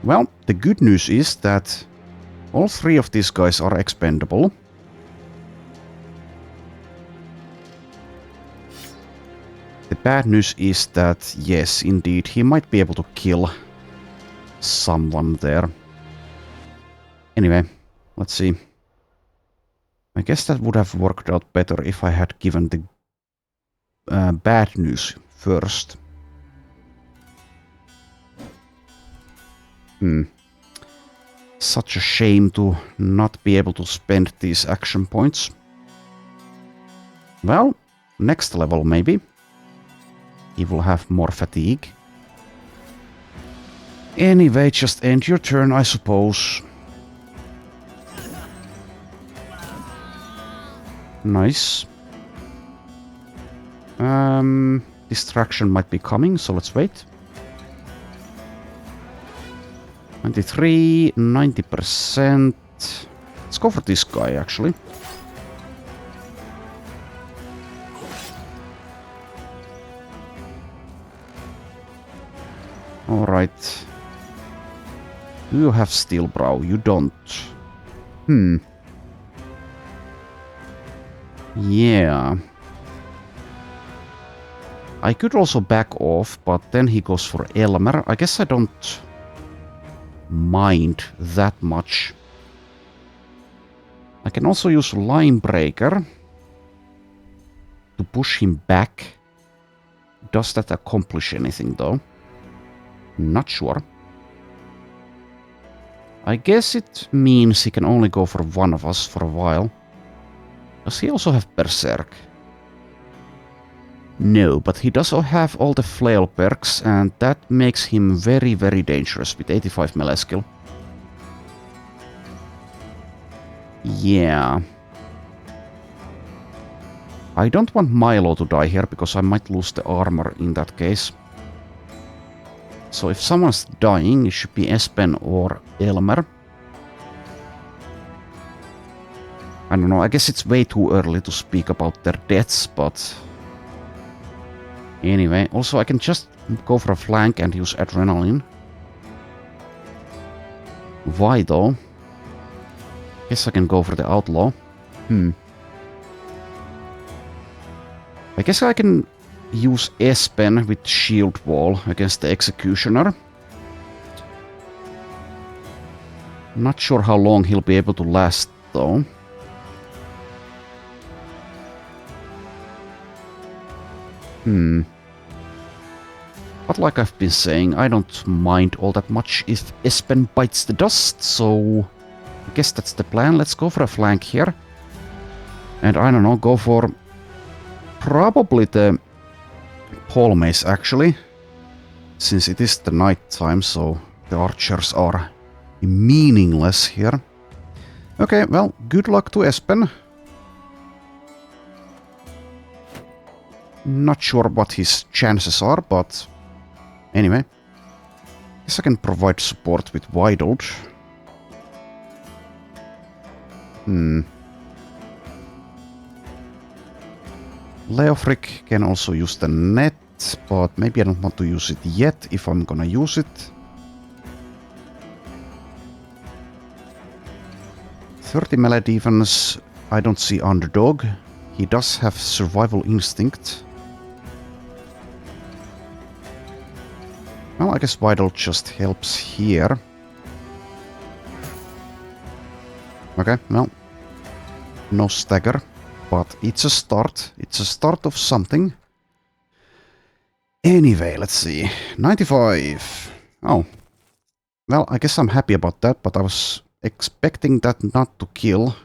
Well, the good news is that all three of these guys are expendable. The bad news is that, yes, indeed, he might be able to kill someone there. Anyway, let's see. I guess that would have worked out better if I had given the bad news first. Such a shame to not be able to spend these action points. Well, next level maybe. He will have more fatigue. Anyway, just end your turn, I suppose. Nice. Distraction might be coming, so let's wait. 93, 90%. Let's go for this guy, actually. Alright. Do you have Steel Brow? You don't. Yeah. I could also back off, but then he goes for Elmer. I guess I don't mind that much. I can also use Line Breaker to push him back. Does that accomplish anything though? Not sure. I guess it means he can only go for one of us for a while. Does he also have Berserk? No, but he does have all the flail perks, and that makes him very, very dangerous with 85 melee skill. Yeah. I don't want Milo to die here, because I might lose the armor in that case. So if someone's dying, it should be Espen or Elmer. I don't know, I guess it's way too early to speak about their deaths, but... Anyway, also I can just go for a flank and use Adrenaline. Why though? Guess I can go for the Outlaw. I guess I can use Espen with Shield Wall against the Executioner. Not sure how long he'll be able to last though. But like I've been saying, I don't mind all that much if Espen bites the dust, so I guess that's the plan. Let's go for a flank here. And I don't know, go for probably the Pole Mace actually, since it is the night time, so the archers are meaningless here. Okay, well, good luck to Espen. Not sure what his chances are, but anyway. Guess I can provide support with Widold. Leofric can also use the net, but maybe I don't want to use it yet if I'm gonna use it. 30 melee defense, I don't see Underdog. He does have survival instinct. Well, I guess Vital just helps here. Okay, well, no stagger, but it's a start. It's a start of something. Anyway, let's see. 95. Oh. Well, I guess I'm happy about that, but I was expecting that not to kill.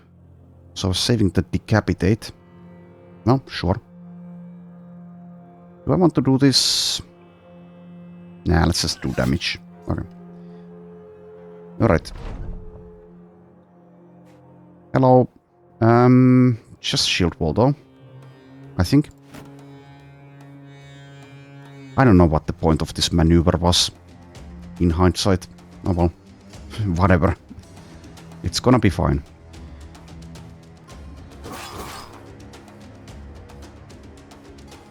So I was saving the decapitate. Well, sure. Do I want to do this? Nah, let's just do damage. Okay. Alright. Hello. Just shield wall though. I think. I don't know what the point of this maneuver was. In hindsight. Oh well. Whatever. It's gonna be fine.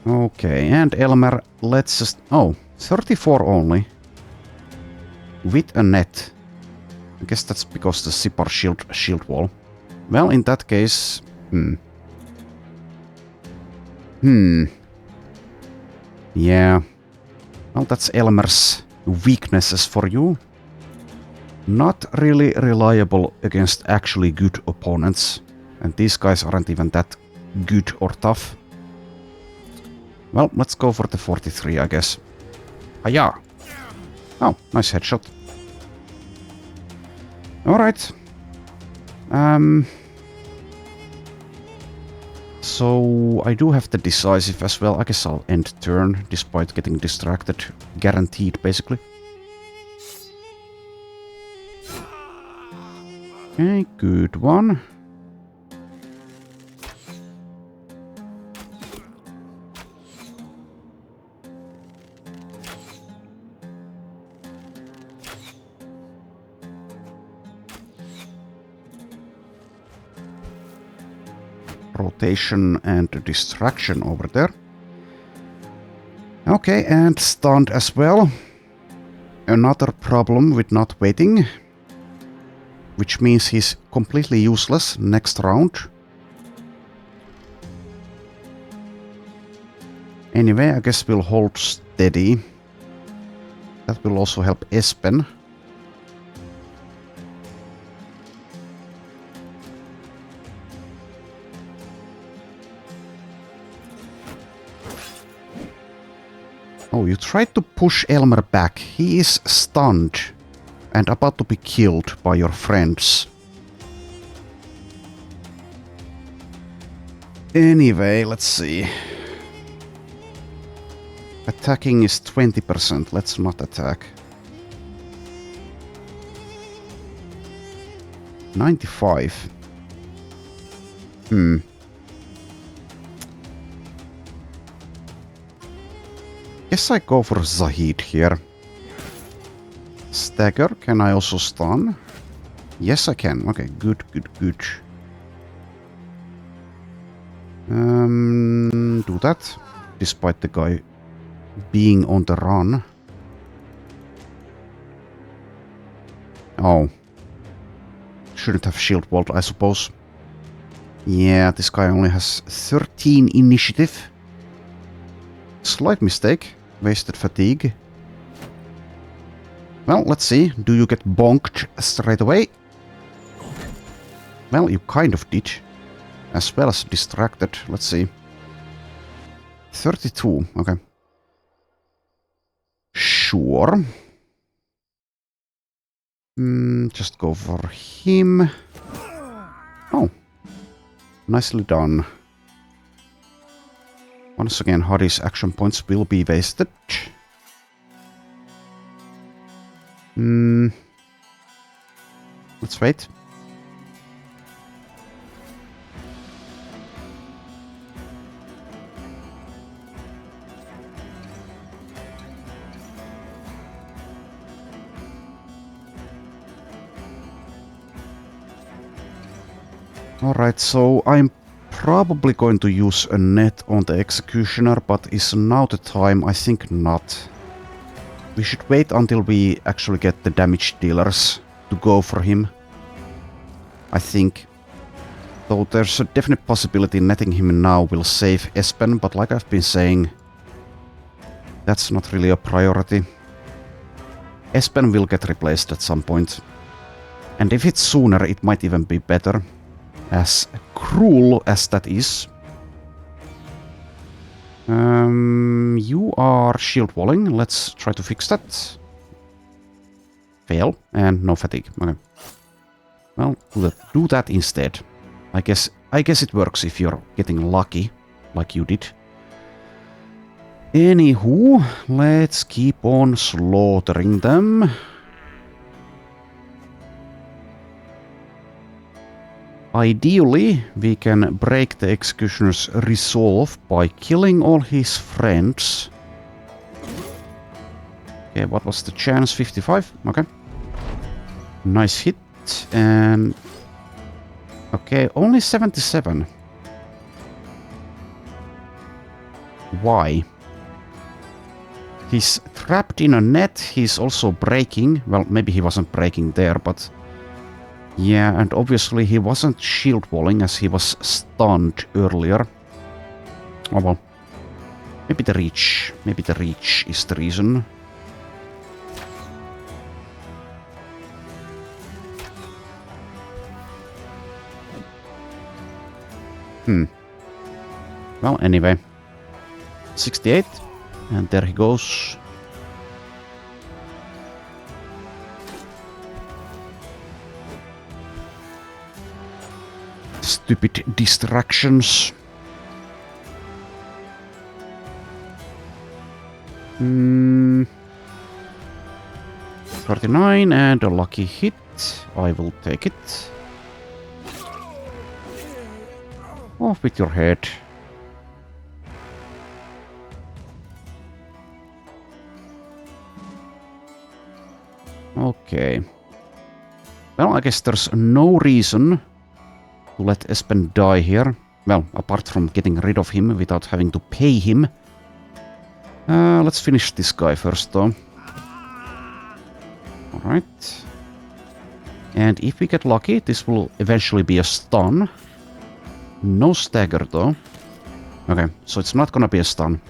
Okay, and Elmer, let's just... Oh, 34 only. With a net. I guess that's because the Sipar shield wall. Well, in that case... Yeah. Well, that's Elmer's weaknesses for you. Not really reliable against actually good opponents. And these guys aren't even that good or tough. Well, let's go for the 43, I guess. Hiya! Oh, nice headshot. Alright. So I do have the decisive as well. I guess I'll end turn despite getting distracted. Guaranteed, basically. Okay, good one. Rotation and distraction over there. Okay, and stunned as well. Another problem with not waiting. Which means he's completely useless next round. Anyway, I guess we'll hold steady. That will also help Espen. Oh, you tried to push Elmer back. He is stunned and about to be killed by your friends. Anyway, let's see. Attacking is 20%. Let's not attack. 95. Guess I go for Zahid here. Stagger, can I also stun? Yes, I can. Okay, good, good, good. Do that, despite the guy being on the run. Oh. Shouldn't have shield walled, I suppose. Yeah, this guy only has 13 initiative. Slight mistake. Wasted fatigue. Well, let's see. Do you get bonked straight away? Well, you kind of did. As well as distracted. Let's see. 32. Okay. Sure. Just go for him. Oh. Nicely done. Once again, Hardy's action points will be wasted. Let's wait. Alright, so I'm probably going to use a net on the Executioner, but is now the time? I think not. We should wait until we actually get the damage dealers to go for him. I think. Though there's a definite possibility netting him now will save Espen, but like I've been saying, that's not really a priority. Espen will get replaced at some point. And if it's sooner, it might even be better. As cruel as that is. You are shield walling. Let's try to fix that. Fail. And no fatigue. Okay. Well, do that instead. I guess it works if you're getting lucky, like you did. Anywho, let's keep on slaughtering them. Ideally, we can break the Executioner's resolve by killing all his friends. Okay, what was the chance? 55? Okay. Nice hit. And... okay, only 77. Why? He's trapped in a net, he's also breaking. Well, maybe he wasn't breaking there, but... Yeah, and obviously he wasn't shield walling as he was stunned earlier. Oh well. Maybe the reach. Maybe the reach is the reason. Well, anyway. 68. And there he goes. Stupid distractions. 39 and a lucky hit. I will take it. Off with your head. Okay. Well, I guess there's no reason to let Espen die here. Well, apart from getting rid of him without having to pay him. Let's finish this guy first, though. Alright. And if we get lucky, this will eventually be a stun. No stagger, though. Okay, so it's not gonna be a stun.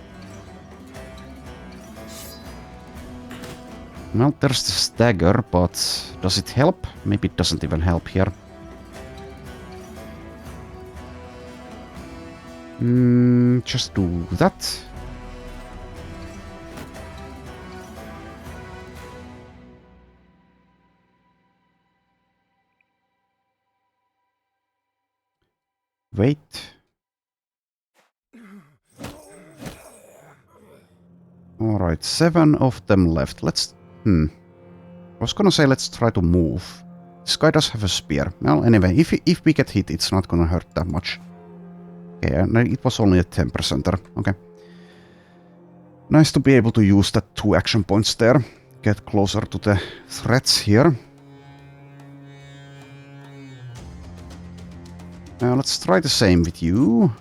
Well, there's the stagger, but does it help? Maybe it doesn't even help here. Just do that. Wait. Alright, 7 of them left. Let's... I was gonna say let's try to move. This guy does have a spear. Well, anyway, if we get hit, it's not gonna hurt that much. Okay, and it was only a 10%er. Okay. Nice to be able to use that 2 action points there. Get closer to the threats here. Now let's try the same with you.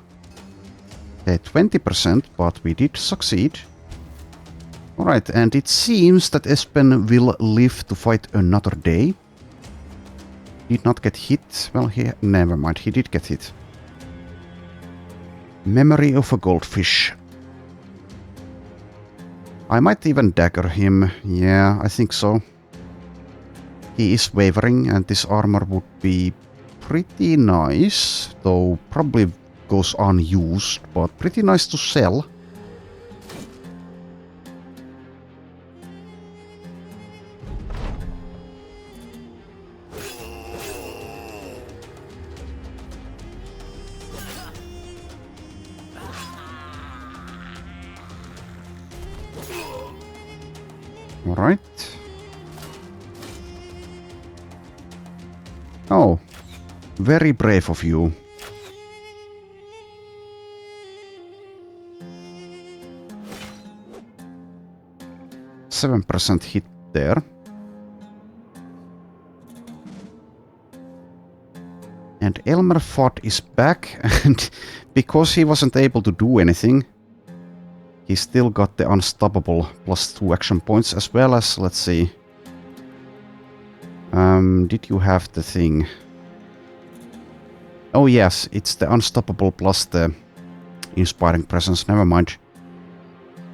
20%, but we did succeed. Alright, and it seems that Espen will live to fight another day. Did not get hit. Well, never mind, he did get hit. Memory of a goldfish. I might even dagger him. Yeah, I think so. He is wavering, and this armor would be pretty nice, though probably goes unused, but pretty nice to sell. Alright. Oh. Very brave of you. %7 hit there. And Elmer Fudd is back, and because he wasn't able to do anything, he still got the unstoppable +2 action points, as well as, let's see. Did you have the thing? Oh yes, it's the unstoppable plus the inspiring presence. Never mind.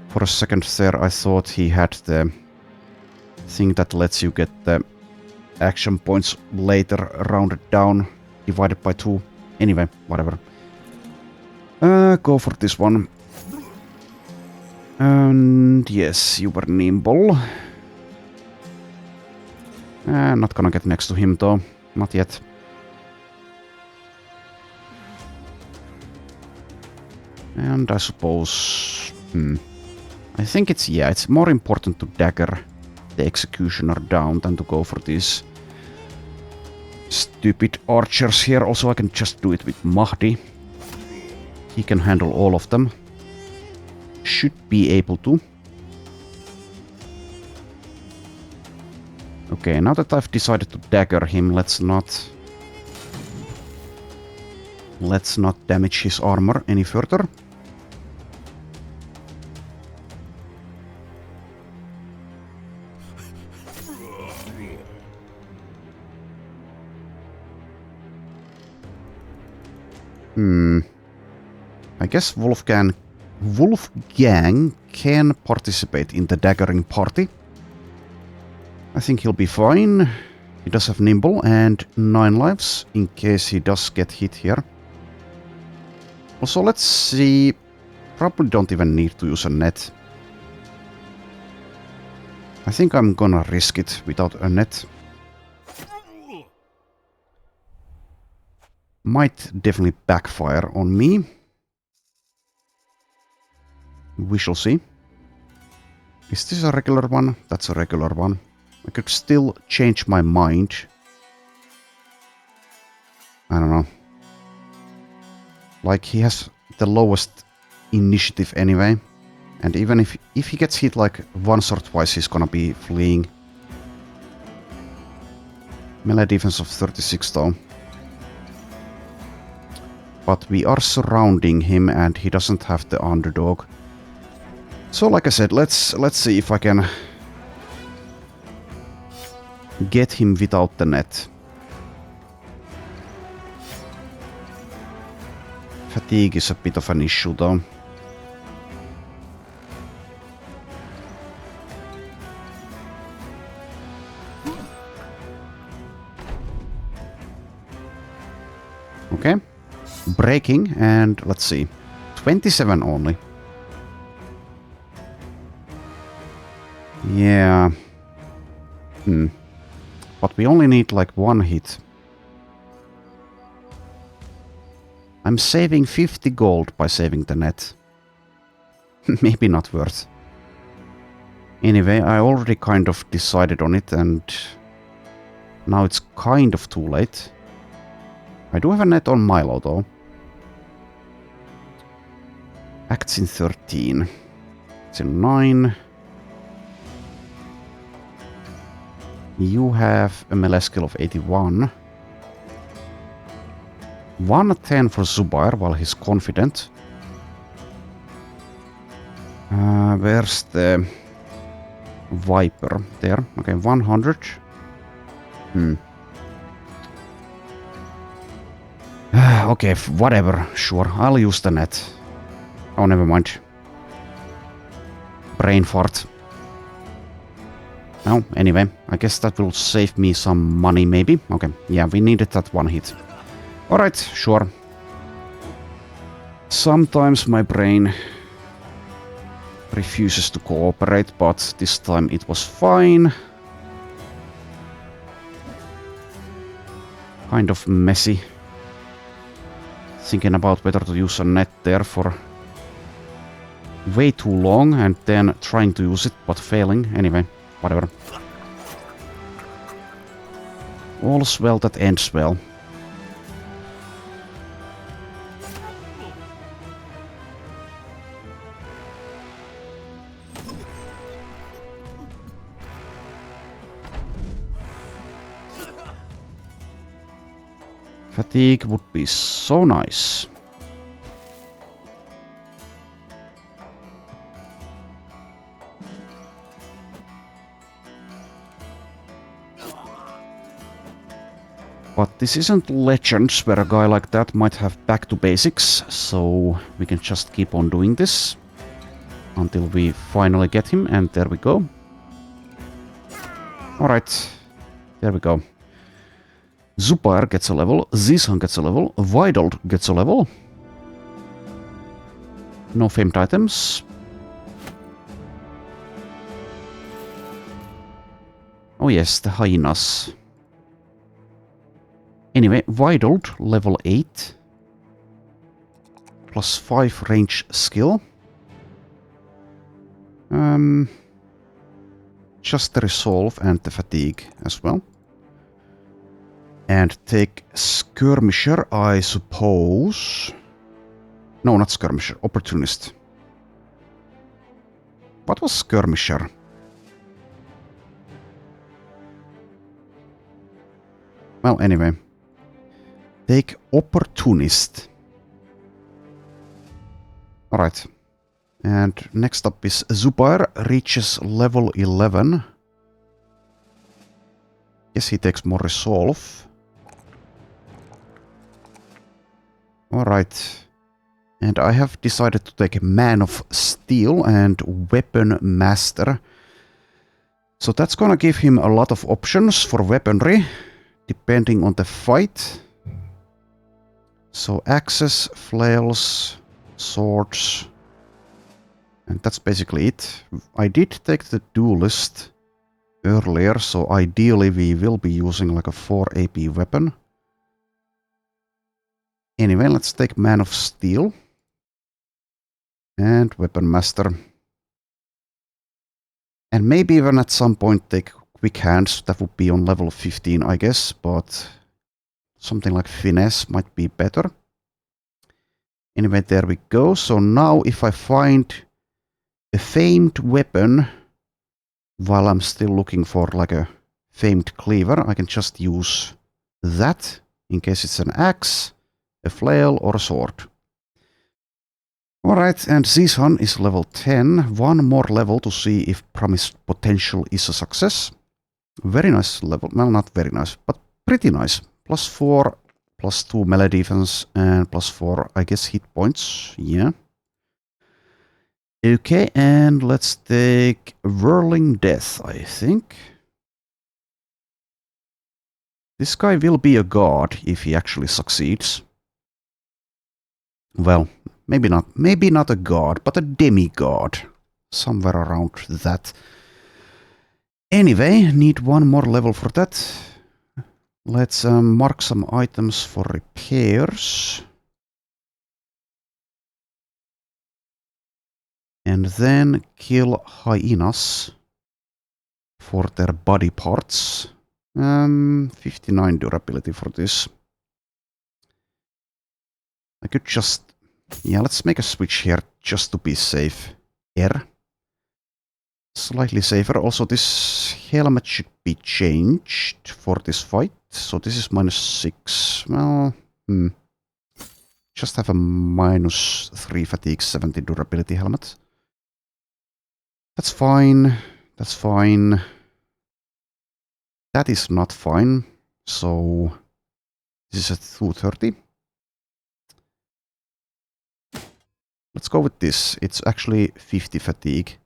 For a second there I thought he had the thing that lets you get the action points later rounded down, divided by 2. Anyway, whatever. Go for this one. And yes, you were nimble. Not gonna get next to him though. Not yet. And I suppose... I think it's more important to dagger the executioner down than to go for these stupid archers here. Also, I can just do it with Mahdi. He can handle all of them. Should be able to. Okay, now that I've decided to dagger him, let's not damage his armor any further. I guess Wolfgang can participate in the daggering party. I think he'll be fine. He does have nimble and 9 lives in case he does get hit here. Also, let's see. Probably don't even need to use a net. I think I'm gonna risk it without a net. Might definitely backfire on me. We shall see. Is this a regular one? That's a regular one. I could still change my mind. I don't know. Like, he has the lowest initiative anyway. And even if he gets hit like once or twice, he's gonna be fleeing. Melee defense of 36 though. But we are surrounding him and he doesn't have the underdog. So like I said, let's see if I can get him without the net. Fatigue is a bit of an issue though. Okay. Breaking, and let's see. 27 only. Yeah. But we only need like 1 hit. I'm saving 50 gold by saving the net. Maybe not worth. Anyway, I already kind of decided on it and now it's kind of too late. I do have a net on Milo though. Acts in 13. It's in 9. You have a melee skill of 81. 110 for Zubair while he's confident. Where's the Viper? There. Okay, 100. Okay, whatever. Sure, I'll use the net. Oh, never mind. Brain fart. No, anyway, I guess that will save me some money, maybe. Okay, yeah, we needed that 1 hit. Alright, sure. Sometimes my brain refuses to cooperate, but this time it was fine. Kind of messy. Thinking about whether to use a net there for way too long and then trying to use it but failing. Anyway, whatever. All's well that ends well. Fatigue would be so nice. But this isn't Legends, where a guy like that might have back to basics, so we can just keep on doing this until we finally get him, and there we go. Alright, there we go. Zubair gets a level, Zizhan gets a level, Vidold gets a level. No famed items. Oh yes, the hyenas. Anyway, Vidold, level 8. Plus 5 range skill. Just the resolve and the fatigue as well. And take Skirmisher, I suppose. No, not Skirmisher, Opportunist. What was Skirmisher? Well, anyway. Take Opportunist. Alright. And next up is Zubair reaches level 11. Guess he takes more resolve. Alright. And I have decided to take a Man of Steel and Weapon Master. So that's gonna give him a lot of options for weaponry, depending on the fight. So axes, flails, swords, and that's basically it. I did take the duelist earlier, so ideally we will be using like a 4 AP weapon. Anyway, let's take Man of Steel and Weapon Master. And maybe even at some point take Quick Hands. That would be on level 15, I guess, but something like Finesse might be better. Anyway, there we go. So now if I find a famed weapon while I'm still looking for like a famed cleaver, I can just use that in case it's an axe, a flail, or a sword. Alright, and Zishan is level 10. One more level to see if Promised Potential is a success. Very nice level. Well, not very nice, but pretty nice. +4, +2 melee defense, and +4, I guess, hit points. Yeah. Okay, and let's take Whirling Death, I think. This guy will be a god if he actually succeeds. Well, maybe not a god, but a demigod. Somewhere around that. Anyway, need one more level for that. Let's mark some items for repairs. And then kill hyenas for their body parts. 59 durability for this. I could just... Yeah, let's make a switch here just to be safe. R. Slightly safer. Also, this helmet should be changed for this fight. So this is -6. Well, just have a -3 fatigue, 70 durability helmet. That's fine. That's fine. That is not fine. So this is at 230. Let's go with this. It's actually 50 fatigue.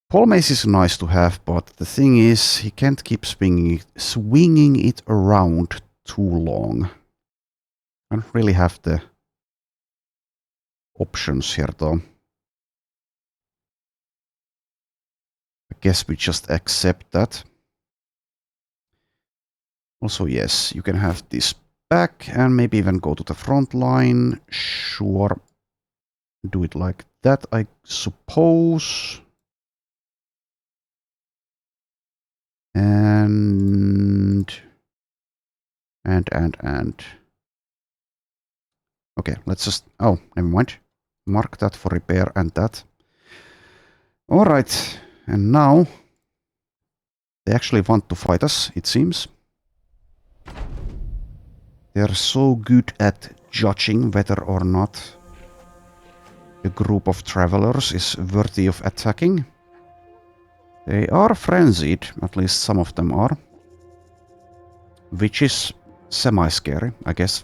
Pole Mace is nice to have, but the thing is, he can't keep swinging it around too long. I don't really have the options here, though. I guess we just accept that. Also, yes, you can have this back and maybe even go to the front line. Sure. Do it like that, I suppose. And. Okay, let's just... Oh, never mind. Mark that for repair and that. Alright, and now they actually want to fight us, it seems. They're so good at judging whether or not a group of travelers is worthy of attacking. They are frenzied, at least some of them are. Which is semi-scary, I guess.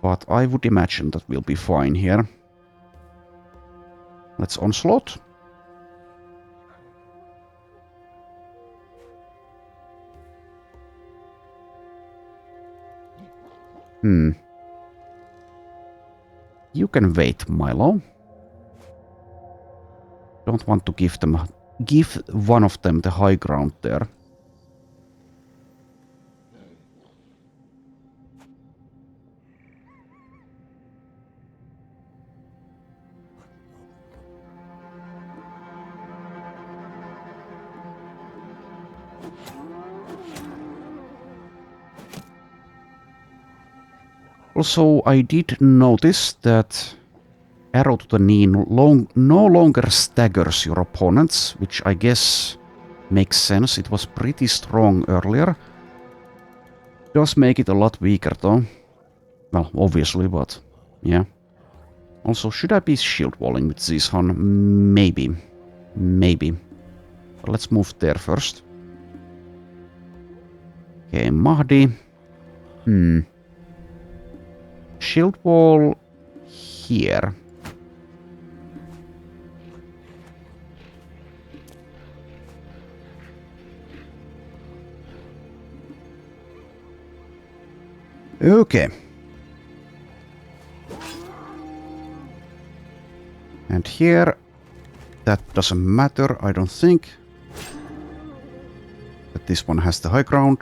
But I would imagine that we'll be fine here. Let's onslaught. You can wait, Milo. Don't want to give one of them the high ground there. Also, I did notice that arrow to the knee no longer staggers your opponents, which I guess makes sense. It was pretty strong earlier. Does make it a lot weaker though. Well, obviously, but yeah. Also, should I be shield walling with Zishan? Maybe. Maybe. But let's move there first. Okay, Mahdi. Shield wall here. Okay. And here, that doesn't matter, I don't think. But this one has the high ground.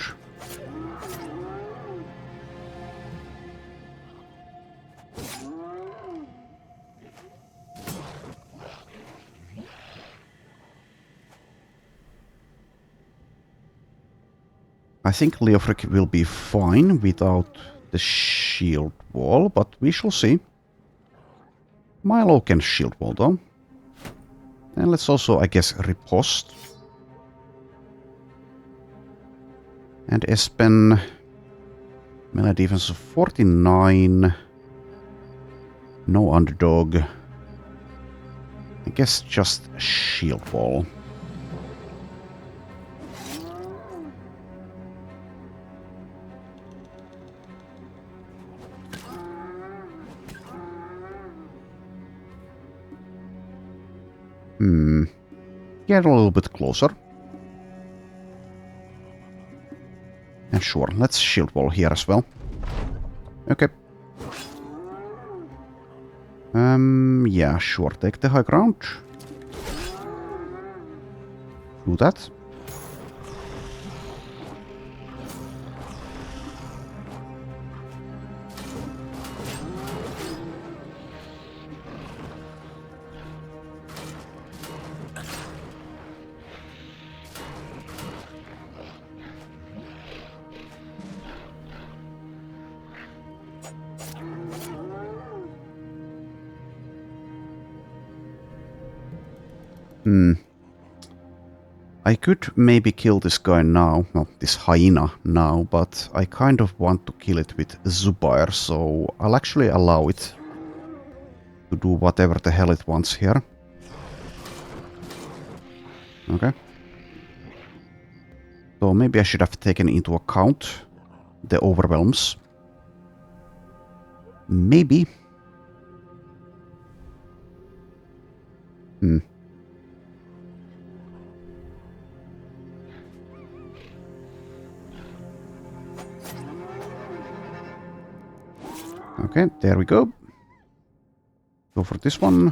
I think Leofric will be fine without the shield wall, but we shall see. Milo can shield wall though. And let's also, I guess, riposte. And Espen, melee defense of 49. No underdog. I guess just shield wall. Get a little bit closer. And sure, let's shield wall here as well. Okay. Yeah, sure, take the high ground. Do that. I could maybe kill this guy now, well, this hyena now, but I kind of want to kill it with Zubair, so I'll actually allow it to do whatever the hell it wants here. Okay. So maybe I should have taken into account the overwhelms. Maybe. Okay, there we go. Go for this one.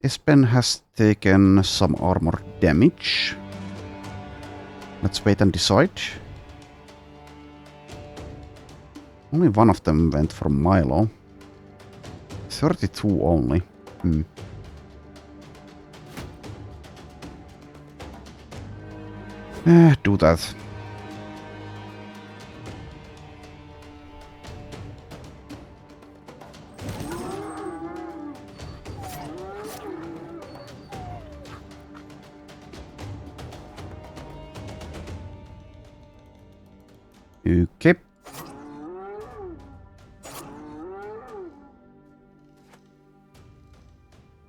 Espen has taken some armor damage. Let's wait and decide. Only one of them went for Milo. 32 only. Do that. Okay.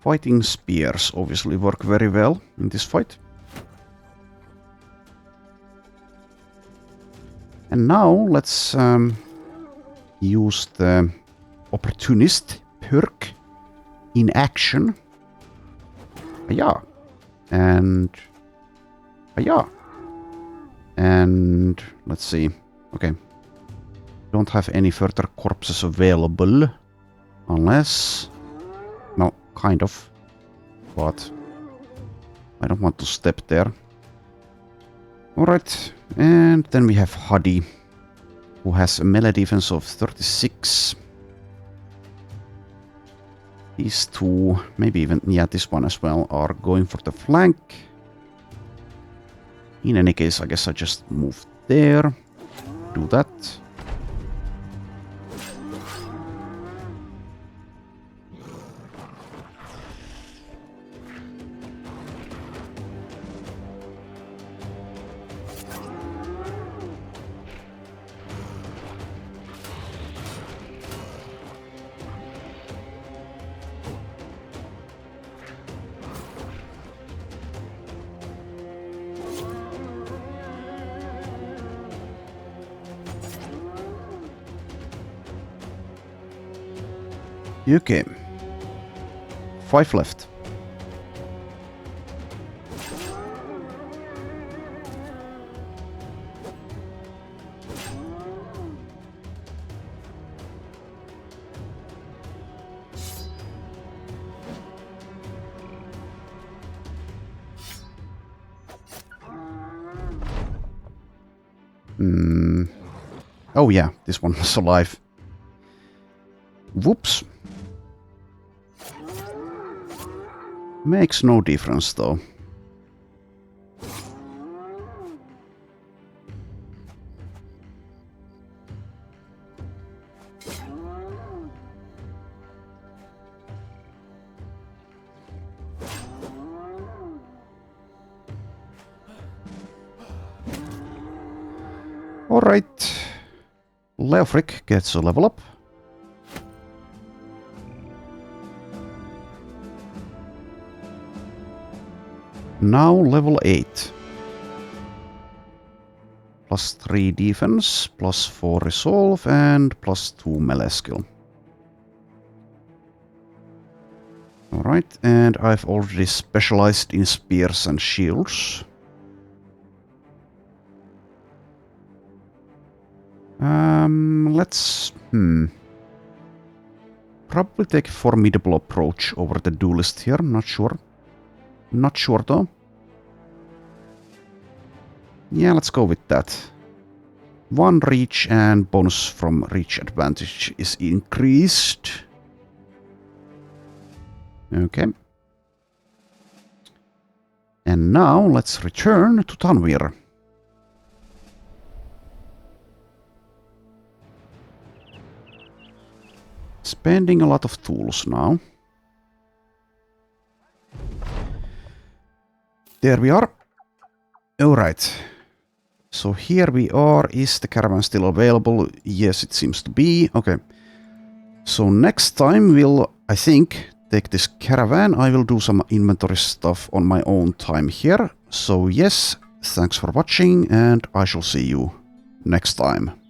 Fighting spears obviously work very well in this fight. And now let's use the opportunist perk in action. Yeah. And yeah. And let's see. Okay. Don't have any further corpses available. Unless... No, kind of. But I don't want to step there. Alright. And then we have Hadi, who has a melee defense of 36. These two, maybe even, yeah, this one as well, are going for the flank. In any case, I guess I just move there. Do that. Okay. 5 left. Oh yeah, this one was alive. Whoops. Makes no difference though. Alright. Leofric gets a level up. Now level 8. Plus 3 defense, plus 4 resolve, and plus 2 melee skill. Alright, and I've already specialized in spears and shields. Let's... Probably take a formidable approach over the duelist here, not sure. Not sure though. Yeah, let's go with that. 1 reach and bonus from reach advantage is increased. Okay. And now let's return to Tanvir. Spending a lot of tools now. There we are. Alright. So here we are. Is the caravan still available? Yes, it seems to be. Okay. So next time we'll, I think, take this caravan. I will do some inventory stuff on my own time here. So yes, thanks for watching and I shall see you next time.